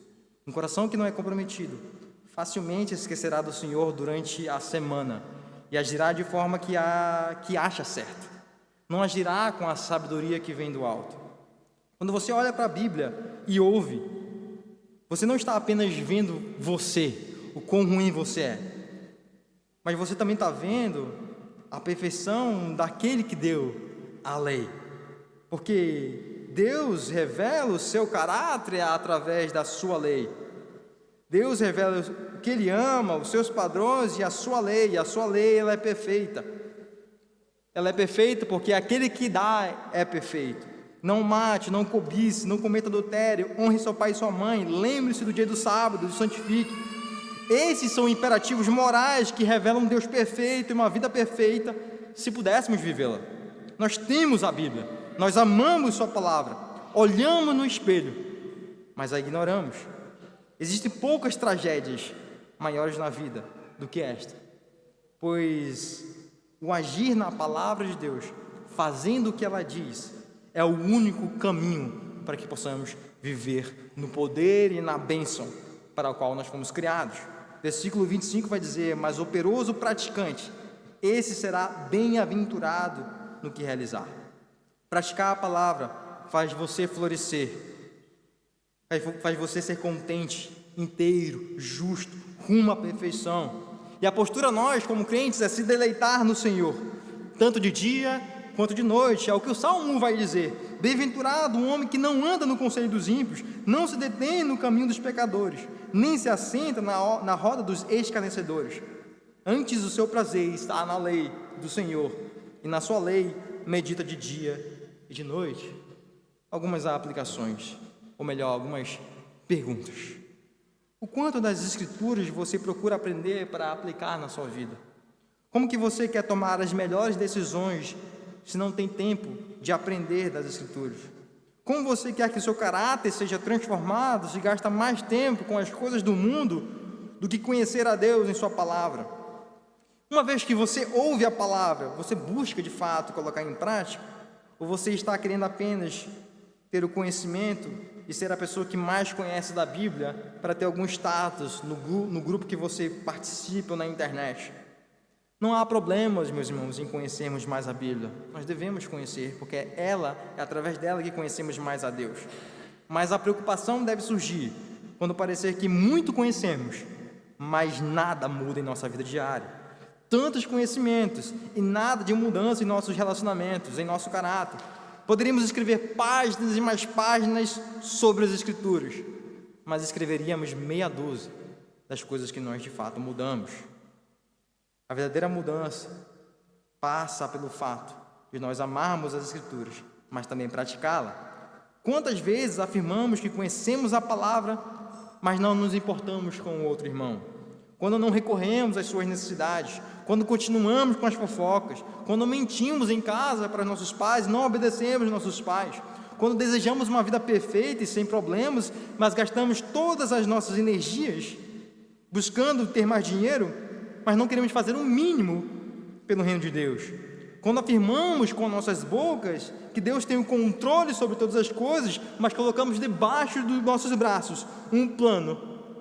Um coração que não é comprometido facilmente esquecerá do Senhor durante a semana e agirá de forma que acha certo. Não agirá com a sabedoria que vem do alto. Quando você olha para a Bíblia e ouve, você não está apenas vendo você, o quão ruim você é, mas você também está vendo a perfeição daquele que deu a lei. Porque Deus revela o seu caráter através da sua lei. Deus revela o que Ele ama, os seus padrões e a sua lei. E a sua lei, ela é perfeita. Ela é perfeita porque aquele que dá é perfeito. Não mate, não cobice, não cometa adultério, honre seu pai e sua mãe, lembre-se do dia do sábado, e santifique. Esses são imperativos morais que revelam um Deus perfeito e uma vida perfeita, se pudéssemos vivê-la. Nós temos a Bíblia, nós amamos sua palavra, olhamos no espelho, mas a ignoramos. Existem poucas tragédias maiores na vida do que esta, pois o agir na palavra de Deus, fazendo o que ela diz, é o único caminho para que possamos viver no poder e na bênção para o qual nós fomos criados. Versículo 25 vai dizer: mas operoso praticante, esse será bem-aventurado no que realizar. Praticar a palavra faz você florescer, faz você ser contente, inteiro, justo, rumo à perfeição. E a postura nós, como crentes, é se deleitar no Senhor, tanto de dia quanto de noite. É o que o Salmo 1 vai dizer: bem-aventurado o homem que não anda no conselho dos ímpios, não se detém no caminho dos pecadores, nem se assenta na roda dos escarnecedores. Antes o seu prazer está na lei do Senhor, e na sua lei medita de dia e de noite. Algumas aplicações, ou melhor, algumas perguntas. O quanto das Escrituras você procura aprender para aplicar na sua vida? Como que você quer tomar as melhores decisões se não tem tempo de aprender das Escrituras? Como você quer que seu caráter seja transformado se gasta mais tempo com as coisas do mundo do que conhecer a Deus em sua palavra? Uma vez que você ouve a palavra, você busca de fato colocar em prática? Ou você está querendo apenas ter o conhecimento e ser a pessoa que mais conhece da Bíblia para ter algum status no grupo que você participa ou na internet? Não há problemas, meus irmãos, em conhecermos mais a Bíblia. Nós devemos conhecer, porque é através dela que conhecemos mais a Deus. Mas a preocupação deve surgir quando parecer que muito conhecemos, mas nada muda em nossa vida diária. Tantos conhecimentos e nada de mudança em nossos relacionamentos, em nosso caráter. Poderíamos escrever páginas e mais páginas sobre as Escrituras, mas escreveríamos meia dúzia das coisas que nós de fato mudamos. A verdadeira mudança passa pelo fato de nós amarmos as Escrituras, mas também praticá-la. Quantas vezes afirmamos que conhecemos a palavra, mas não nos importamos com o outro irmão? Quando não recorremos às suas necessidades, quando continuamos com as fofocas, quando mentimos em casa para nossos pais, não obedecemos nossos pais, quando desejamos uma vida perfeita e sem problemas, mas gastamos todas as nossas energias buscando ter mais dinheiro, mas não queremos fazer o mínimo pelo reino de Deus. Quando afirmamos com nossas bocas que Deus tem o controle sobre todas as coisas, mas colocamos debaixo dos nossos braços um plano,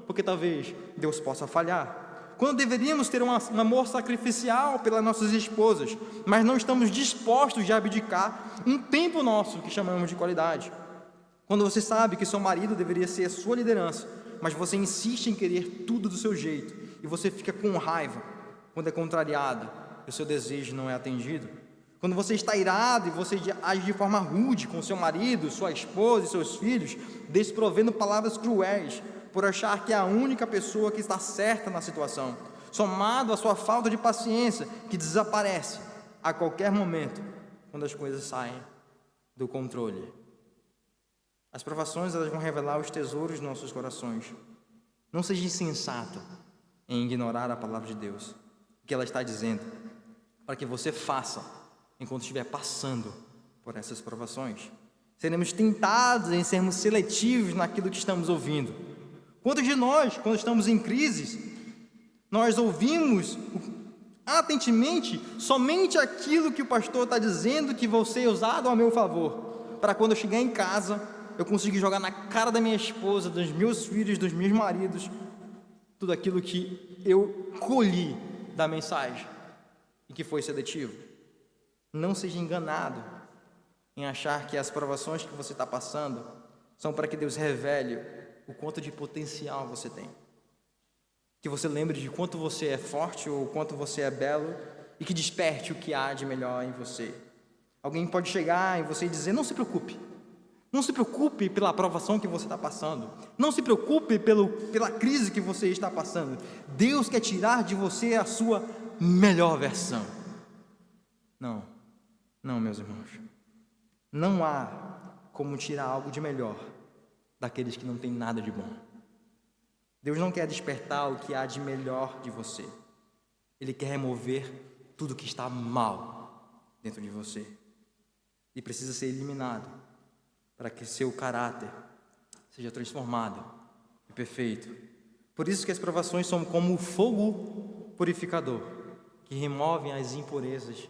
porque talvez Deus possa falhar. Quando deveríamos ter um amor sacrificial pelas nossas esposas, mas não estamos dispostos a abdicar um tempo nosso que chamamos de qualidade. Quando você sabe que seu marido deveria ser a sua liderança, mas você insiste em querer tudo do seu jeito, e você fica com raiva quando é contrariado e o seu desejo não é atendido. Quando você está irado e você age de forma rude com seu marido, sua esposa e seus filhos, desprovendo palavras cruéis, por achar que é a única pessoa que está certa na situação, somado à sua falta de paciência, que desaparece a qualquer momento, quando as coisas saem do controle. As provações, elas vão revelar os tesouros dos nossos corações. Não seja insensato em ignorar a palavra de Deus, o que ela está dizendo, para que você faça enquanto estiver passando por essas provações. Seremos tentados em sermos seletivos naquilo que estamos ouvindo. Quantos de nós, quando estamos em crises, nós ouvimos atentamente somente aquilo que o pastor está dizendo que vou ser usado ao meu favor, para quando eu chegar em casa, eu conseguir jogar na cara da minha esposa, dos meus filhos, dos meus maridos, tudo aquilo que eu colhi da mensagem e que foi seletivo. Não seja enganado em achar que as provações que você está passando são para que Deus revele o quanto de potencial você tem. Que você lembre de quanto você é forte ou quanto você é belo e que desperte o que há de melhor em você. Alguém pode chegar em você e dizer: não se preocupe. Não se preocupe pela aprovação que você está passando. Não se preocupe pela crise que você está passando. Deus quer tirar de você a sua melhor versão. Não, meus irmãos. Não há como tirar algo de melhor daqueles que não têm nada de bom. Deus não quer despertar o que há de melhor de você. Ele quer remover tudo que está mal dentro de você e precisa ser eliminado para que seu caráter seja transformado e perfeito. Por isso que as provações são como o fogo purificador que removem as impurezas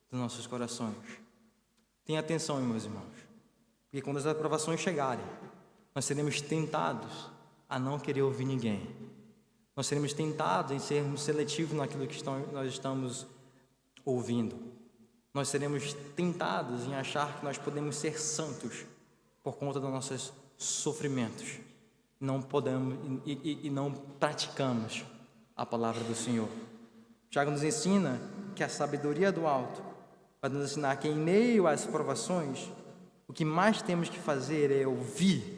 dos nossos corações. Tenha atenção, meus irmãos, porque quando as provações chegarem, nós seremos tentados a não querer ouvir ninguém. Nós seremos tentados em sermos seletivos naquilo que nós estamos ouvindo. Nós seremos tentados em achar que nós podemos ser santos por conta dos nossos sofrimentos. Não podemos e não praticamos a palavra do Senhor. Tiago nos ensina que a sabedoria do alto vai nos ensinar que em meio às provações, o que mais temos que fazer é ouvir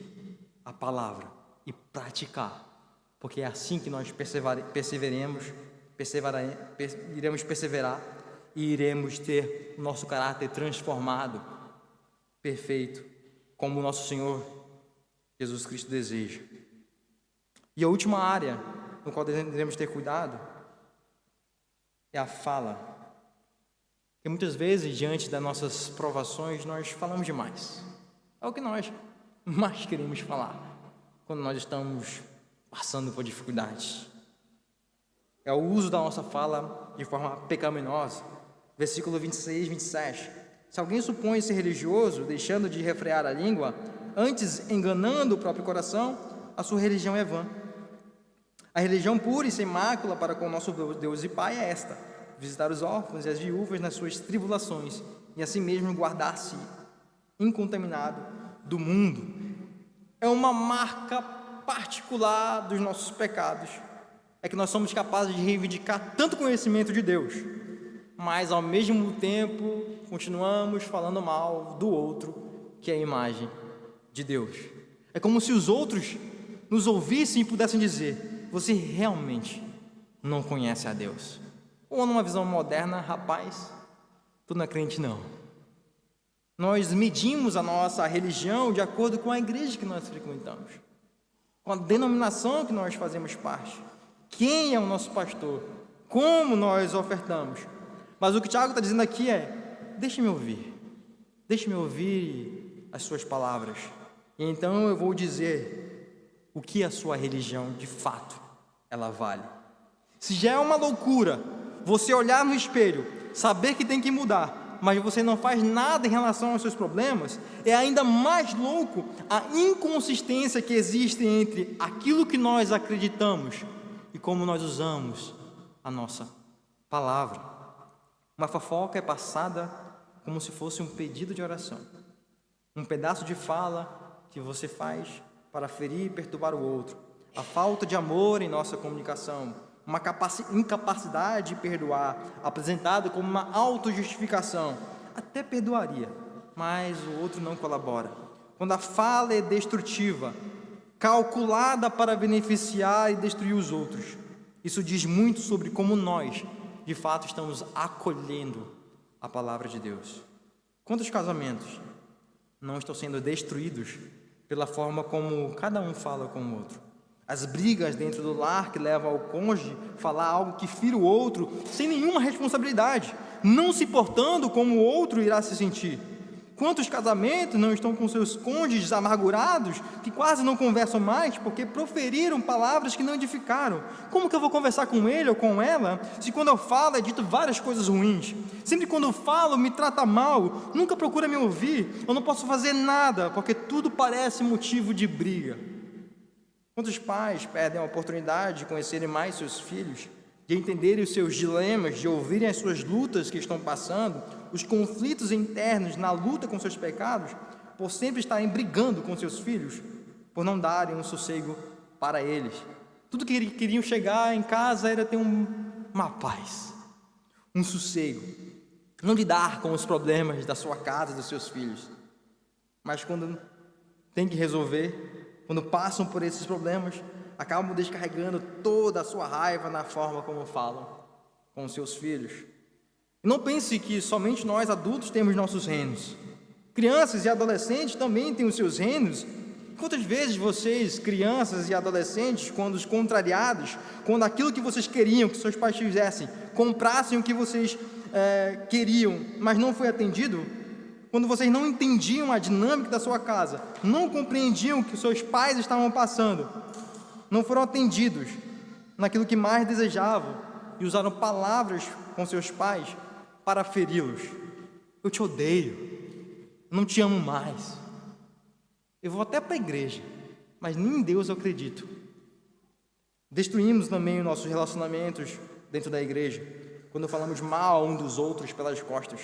a palavra e praticar, porque é assim que nós iremos perseverar e iremos ter o nosso caráter transformado, perfeito, como o nosso Senhor Jesus Cristo deseja. E a última área no qual devemos ter cuidado é a fala. Porque muitas vezes, diante das nossas provações, nós falamos demais. É o que nós mais queremos falar quando nós estamos passando por dificuldades. É o uso da nossa fala de forma pecaminosa. Versículo 26, 27. Se alguém supõe ser religioso, deixando de refrear a língua, antes enganando o próprio coração, a sua religião é vã. A religião pura e sem mácula para com o nosso Deus e Pai é esta: visitar os órfãos e as viúvas nas suas tribulações, e assim mesmo guardar-se incontaminado do mundo. É uma marca particular dos nossos pecados, é que nós somos capazes de reivindicar tanto conhecimento de Deus, mas ao mesmo tempo continuamos falando mal do outro, que é a imagem de Deus. É como se os outros nos ouvissem e pudessem dizer: você realmente não conhece a Deus. Ou numa visão moderna: rapaz, tu não é crente não. Nós medimos a nossa religião de acordo com a igreja que nós frequentamos, com a denominação que nós fazemos parte, quem é o nosso pastor, como nós ofertamos. Mas o que o Tiago está dizendo aqui é: deixe-me ouvir as suas palavras, e então eu vou dizer o que a sua religião de fato ela vale. Se já é uma loucura você olhar no espelho, saber que tem que mudar, mas você não faz nada em relação aos seus problemas, é ainda mais louco a inconsistência que existe entre aquilo que nós acreditamos e como nós usamos a nossa palavra. Uma fofoca é passada como se fosse um pedido de oração, um pedaço de fala que você faz para ferir e perturbar o outro. A falta de amor em nossa comunicação, uma incapacidade de perdoar, apresentada como uma autojustificação. Até perdoaria, mas o outro não colabora. Quando a fala é destrutiva, calculada para beneficiar e destruir os outros, isso diz muito sobre como nós, de fato, estamos acolhendo a palavra de Deus. Quantos casamentos não estão sendo destruídos pela forma como cada um fala com o outro? As brigas dentro do lar que levam ao cônjuge a falar algo que fira o outro sem nenhuma responsabilidade, não se importando como o outro irá se sentir. Quantos casamentos não estão com seus cônjuges amargurados, que quase não conversam mais porque proferiram palavras que não edificaram? Como que eu vou conversar com ele ou com ela, se quando eu falo é dito várias coisas ruins? Sempre quando eu falo me trata mal, nunca procura me ouvir, eu não posso fazer nada, porque tudo parece motivo de briga. Quantos pais perdem a oportunidade de conhecerem mais seus filhos, de entenderem os seus dilemas, de ouvirem as suas lutas que estão passando, os conflitos internos na luta com seus pecados, por sempre estarem brigando com seus filhos, por não darem um sossego para eles. Tudo que queriam chegar em casa era ter uma paz, um sossego, não lidar com os problemas da sua casa, dos seus filhos. Mas quando tem que resolver, quando passam por esses problemas, acabam descarregando toda a sua raiva na forma como falam com os seus filhos. E não pense que somente nós adultos temos nossos reinos. Crianças e adolescentes também têm os seus reinos. Quantas vezes vocês, crianças e adolescentes, quando contrariados, quando aquilo que vocês queriam que seus pais fizessem, comprassem o que vocês queriam, mas não foi atendido, quando vocês não entendiam a dinâmica da sua casa, não compreendiam o que seus pais estavam passando, não foram atendidos naquilo que mais desejavam e usaram palavras com seus pais para feri-los. Eu te odeio, não te amo mais. Eu vou até para a igreja, mas nem em Deus eu acredito. Destruímos também os nossos relacionamentos dentro da igreja, quando falamos mal um dos outros pelas costas,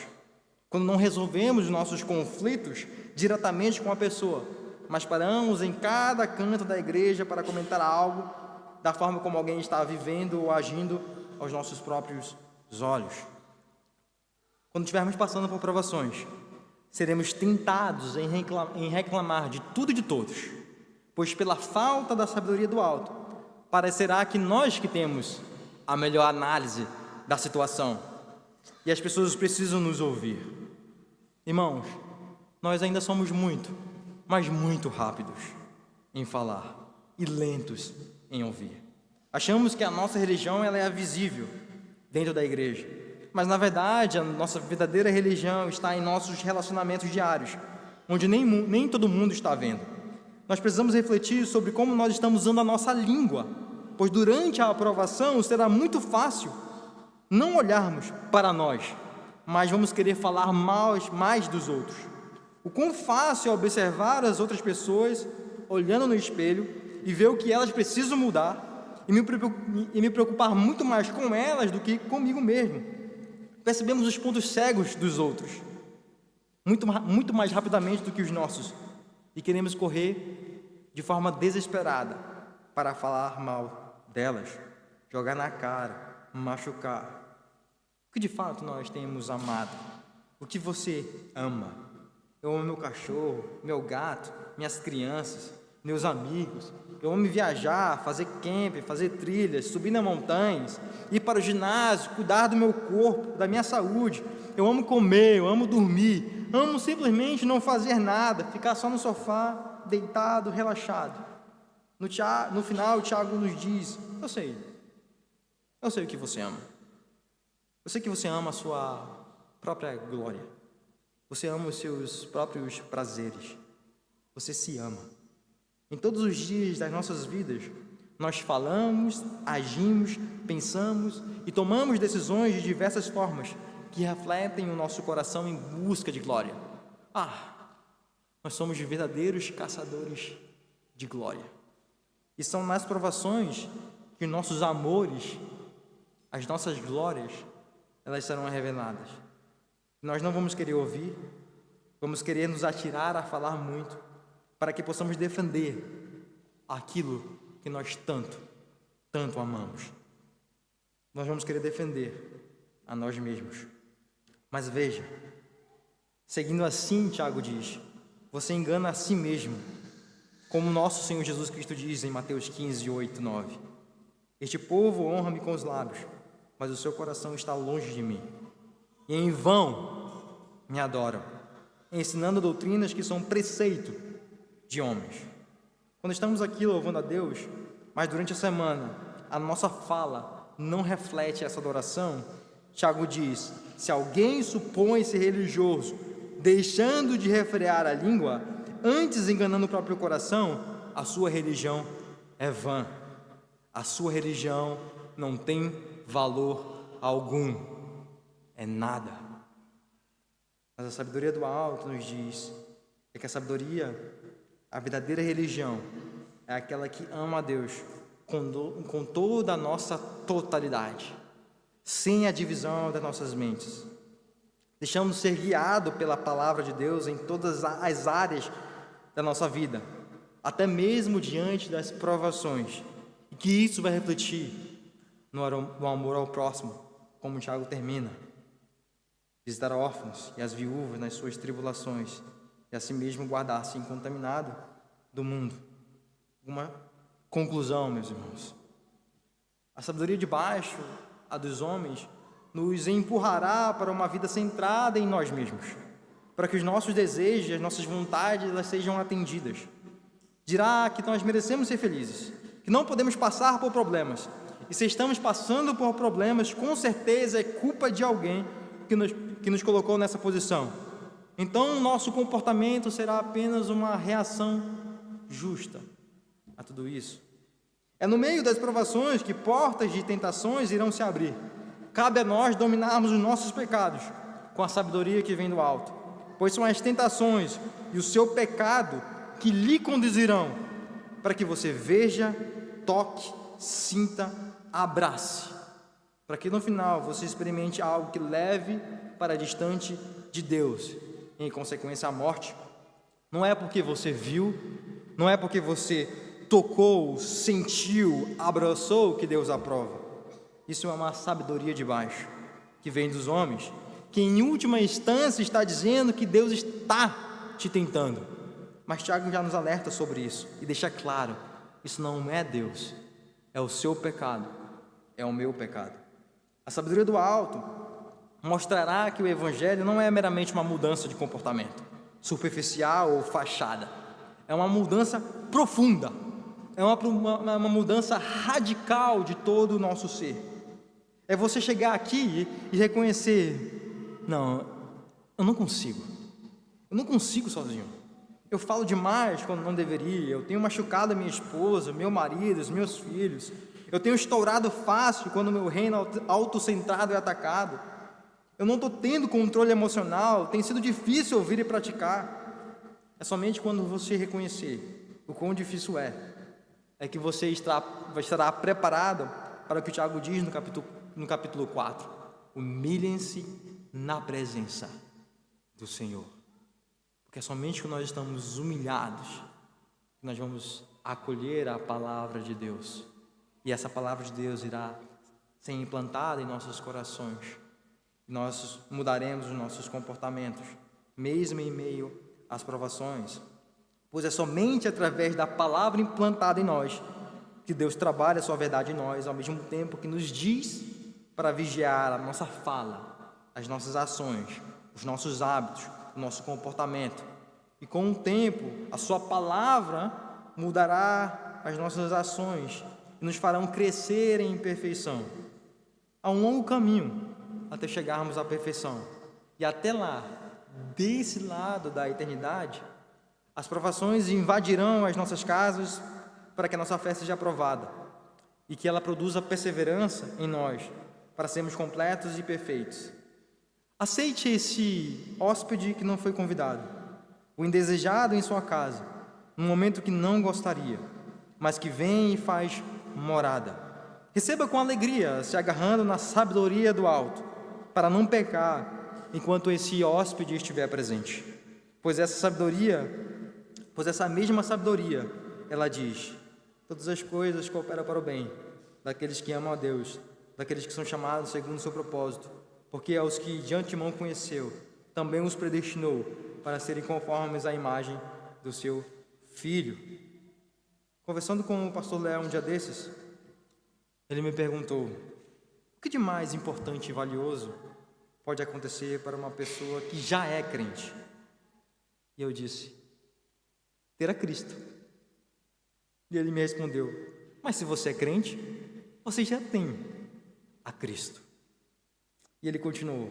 quando não resolvemos os nossos conflitos diretamente com a pessoa, mas paramos em cada canto da igreja para comentar algo da forma como alguém está vivendo ou agindo aos nossos próprios olhos. Quando estivermos passando por provações, seremos tentados em reclamar de tudo e de todos, pois pela falta da sabedoria do alto, parecerá que nós que temos a melhor análise da situação, e as pessoas precisam nos ouvir. Irmãos, nós ainda somos muito, mas muito rápidos em falar e lentos em ouvir. Achamos que a nossa religião ela é visível dentro da igreja, mas na verdade a nossa verdadeira religião está em nossos relacionamentos diários, onde nem todo mundo está vendo. Nós precisamos refletir sobre como nós estamos usando a nossa língua, pois durante a aprovação será muito fácil não olharmos para nós, mas vamos querer falar mais dos outros. O quão fácil é observar as outras pessoas olhando no espelho e ver o que elas precisam mudar e me preocupar muito mais com elas do que comigo mesmo. Percebemos os pontos cegos dos outros muito mais rapidamente do que os nossos e queremos correr de forma desesperada para falar mal delas, jogar na cara, machucar. O que de fato nós temos amado? O que você ama? Eu amo meu cachorro, meu gato, minhas crianças, meus amigos. Eu amo viajar, fazer camping, fazer trilhas, subir nas montanhas, ir para o ginásio, cuidar do meu corpo, da minha saúde. Eu amo comer, eu amo dormir. Amo simplesmente não fazer nada, ficar só no sofá, deitado, relaxado. No final, o Tiago nos diz, eu sei o que você ama. Eu sei que você ama a sua própria glória. Você ama os seus próprios prazeres. Você se ama. Em todos os dias das nossas vidas, nós falamos, agimos, pensamos e tomamos decisões de diversas formas que refletem o nosso coração em busca de glória. Nós somos verdadeiros caçadores de glória. E são nas provações que nossos amores, as nossas glórias, elas serão reveladas. Nós não vamos querer ouvir, vamos querer nos atirar a falar muito, para que possamos defender aquilo que nós tanto amamos. Nós vamos querer defender a nós mesmos. Mas veja, seguindo assim, Tiago diz, você engana a si mesmo, como nosso Senhor Jesus Cristo diz em Mateus 15, 8, 9. Este povo honra-me com os lábios, mas o seu coração está longe de mim. E em vão me adoram, ensinando doutrinas que são preceito de homens. Quando estamos aqui louvando a Deus, mas durante a semana a nossa fala não reflete essa adoração, Tiago diz, se alguém supõe-se religioso, deixando de refrear a língua, antes enganando o próprio coração, a sua religião é vã. A sua religião não tem valor algum, é nada. Mas a sabedoria do alto nos diz que a sabedoria, a verdadeira religião, é aquela que ama a Deus com toda a nossa totalidade, sem a divisão das nossas mentes. Deixamos ser guiado pela palavra de Deus em todas as áreas da nossa vida, até mesmo diante das provações, e que isso vai refletir no amor ao próximo, como o Tiago termina. Visitar órfãos e as viúvas nas suas tribulações, e assim mesmo guardar-se incontaminado do mundo. Uma conclusão, meus irmãos. A sabedoria de baixo, a dos homens, nos empurrará para uma vida centrada em nós mesmos, para que os nossos desejos, as nossas vontades, elas sejam atendidas. Dirá que nós merecemos ser felizes, que não podemos passar por problemas, e se estamos passando por problemas, com certeza é culpa de alguém que nos colocou nessa posição. Então, o nosso comportamento será apenas uma reação justa a tudo isso. É no meio das provações que portas de tentações irão se abrir. Cabe a nós dominarmos os nossos pecados com a sabedoria que vem do alto, pois são as tentações e o seu pecado que lhe conduzirão para que você veja, toque, sinta, abrace, para que no final você experimente algo que leve para distante de Deus, e em consequência a morte. Não é porque você viu, não é porque você tocou, sentiu, abraçou que Deus aprova. Isso é uma sabedoria de baixo, que vem dos homens, que em última instância está dizendo que Deus está te tentando. Mas Tiago já nos alerta sobre isso e deixa claro, isso não é Deus, é o seu pecado, é o meu pecado. A sabedoria do alto mostrará que o evangelho não é meramente uma mudança de comportamento, superficial ou fachada. É uma mudança profunda, é uma mudança radical de todo o nosso ser. É você chegar aqui e reconhecer, não, eu não consigo sozinho. Eu falo demais quando não deveria, eu tenho machucado a minha esposa, meu marido, os meus filhos, eu tenho estourado fácil quando meu reino autocentrado é atacado, eu não estou tendo controle emocional, tem sido difícil ouvir e praticar. É somente quando você reconhecer o quão difícil é que você estará preparado para o que o Tiago diz no capítulo 4, humilhem-se na presença do Senhor. Porque é somente quando nós estamos humilhados que nós vamos acolher a palavra de Deus. E essa palavra de Deus irá ser implantada em nossos corações. Nós mudaremos os nossos comportamentos, mesmo em meio às provações. Pois é somente através da palavra implantada em nós que Deus trabalha a sua verdade em nós, ao mesmo tempo que nos diz para vigiar a nossa fala, as nossas ações, os nossos hábitos, o nosso comportamento. E com o tempo, a sua palavra mudará as nossas ações e nos farão crescer em perfeição. Há um longo caminho até chegarmos à perfeição. E até lá, desse lado da eternidade, as provações invadirão as nossas casas para que a nossa fé seja aprovada e que ela produza perseverança em nós para sermos completos e perfeitos. Aceite esse hóspede que não foi convidado, o indesejado em sua casa, num momento que não gostaria, mas que vem e faz morada. Receba com alegria, se agarrando na sabedoria do alto, para não pecar enquanto esse hóspede estiver presente. Pois essa mesma sabedoria, ela diz: todas as coisas cooperam para o bem daqueles que amam a Deus, daqueles que são chamados segundo o seu propósito, porque aos que de antemão conheceu, também os predestinou para serem conformes à imagem do seu Filho. Conversando com o pastor Léo um dia desses, ele me perguntou: o que de mais importante e valioso pode acontecer para uma pessoa que já é crente? E eu disse: ter a Cristo. E ele me respondeu: mas se você é crente, você já tem a Cristo. E ele continuou: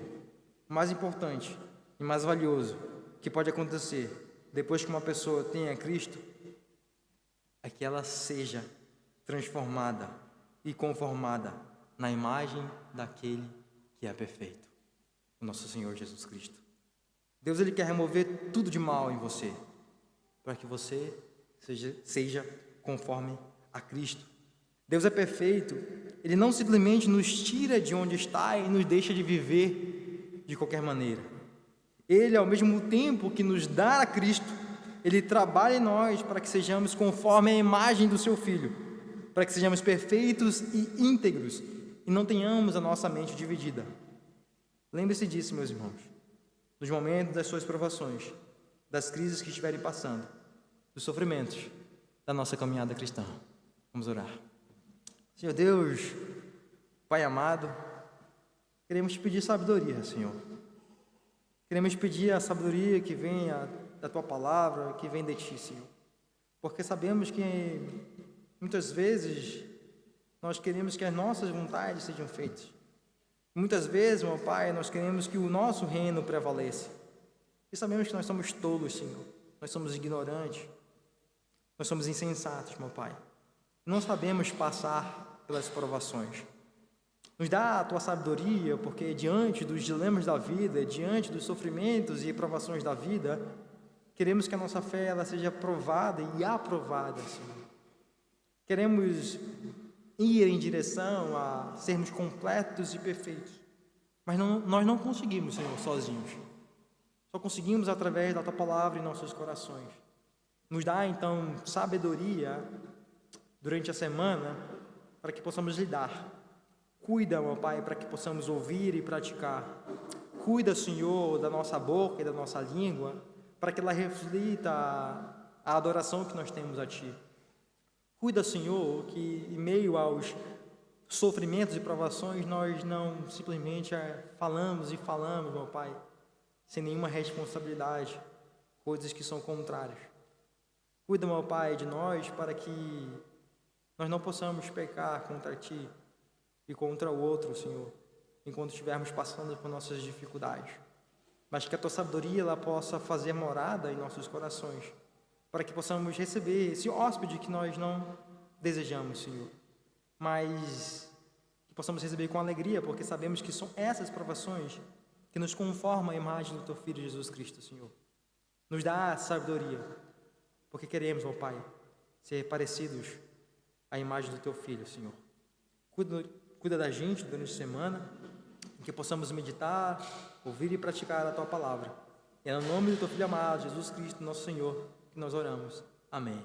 o mais importante e mais valioso que pode acontecer depois que uma pessoa tenha Cristo é que ela seja transformada e conformada na imagem daquele que é perfeito, o nosso Senhor Jesus Cristo. Deus, Ele quer remover tudo de mal em você, para que você seja conforme a Cristo. Deus é perfeito, Ele não simplesmente nos tira de onde está e nos deixa de viver de qualquer maneira. Ele, ao mesmo tempo que nos dá a Cristo, Ele trabalha em nós para que sejamos conforme a imagem do Seu Filho, para que sejamos perfeitos e íntegros e não tenhamos a nossa mente dividida. Lembre-se disso, meus irmãos, nos momentos das suas provações, das crises que estiverem passando, dos sofrimentos da nossa caminhada cristã. Vamos orar. Senhor Deus, Pai amado, queremos te pedir sabedoria, Senhor. Queremos pedir a sabedoria que vem da Tua palavra, que vem de Ti, Senhor. Porque sabemos que muitas vezes nós queremos que as nossas vontades sejam feitas. Muitas vezes, meu Pai, nós queremos que o nosso reino prevaleça. E sabemos que nós somos tolos, Senhor. Nós somos ignorantes. Nós somos insensatos, meu Pai. Não sabemos passar pelas provações. Nos dá a Tua sabedoria, porque diante dos dilemas da vida, diante dos sofrimentos e provações da vida, queremos que a nossa fé ela seja provada e aprovada, Senhor. Queremos ir em direção a sermos completos e perfeitos, mas nós não conseguimos, Senhor, sozinhos. Só conseguimos através da Tua palavra em nossos corações. Nos dá, então, sabedoria durante a semana para que possamos lidar. Cuida, meu Pai, para que possamos ouvir e praticar. Cuida, Senhor, da nossa boca e da nossa língua, para que ela reflita a adoração que nós temos a Ti. Cuida, Senhor, que em meio aos sofrimentos e provações nós não simplesmente falamos e falamos, meu Pai, sem nenhuma responsabilidade, coisas que são contrárias. Cuida, meu Pai, de nós para que nós não possamos pecar contra Ti e contra o outro, Senhor, enquanto estivermos passando por nossas dificuldades. Mas que a Tua sabedoria ela possa fazer morada em nossos corações, para que possamos receber esse hóspede que nós não desejamos, Senhor, mas que possamos receber com alegria, porque sabemos que são essas provações que nos conformam à imagem do Teu Filho Jesus Cristo, Senhor. Nos dá a sabedoria, porque queremos, ó Pai, ser parecidos à imagem do Teu Filho, Senhor. Cuida da gente durante a semana, que possamos meditar, ouvir e praticar a Tua palavra. É no nome do Teu Filho amado, Jesus Cristo, nosso Senhor, que nós oramos. Amém.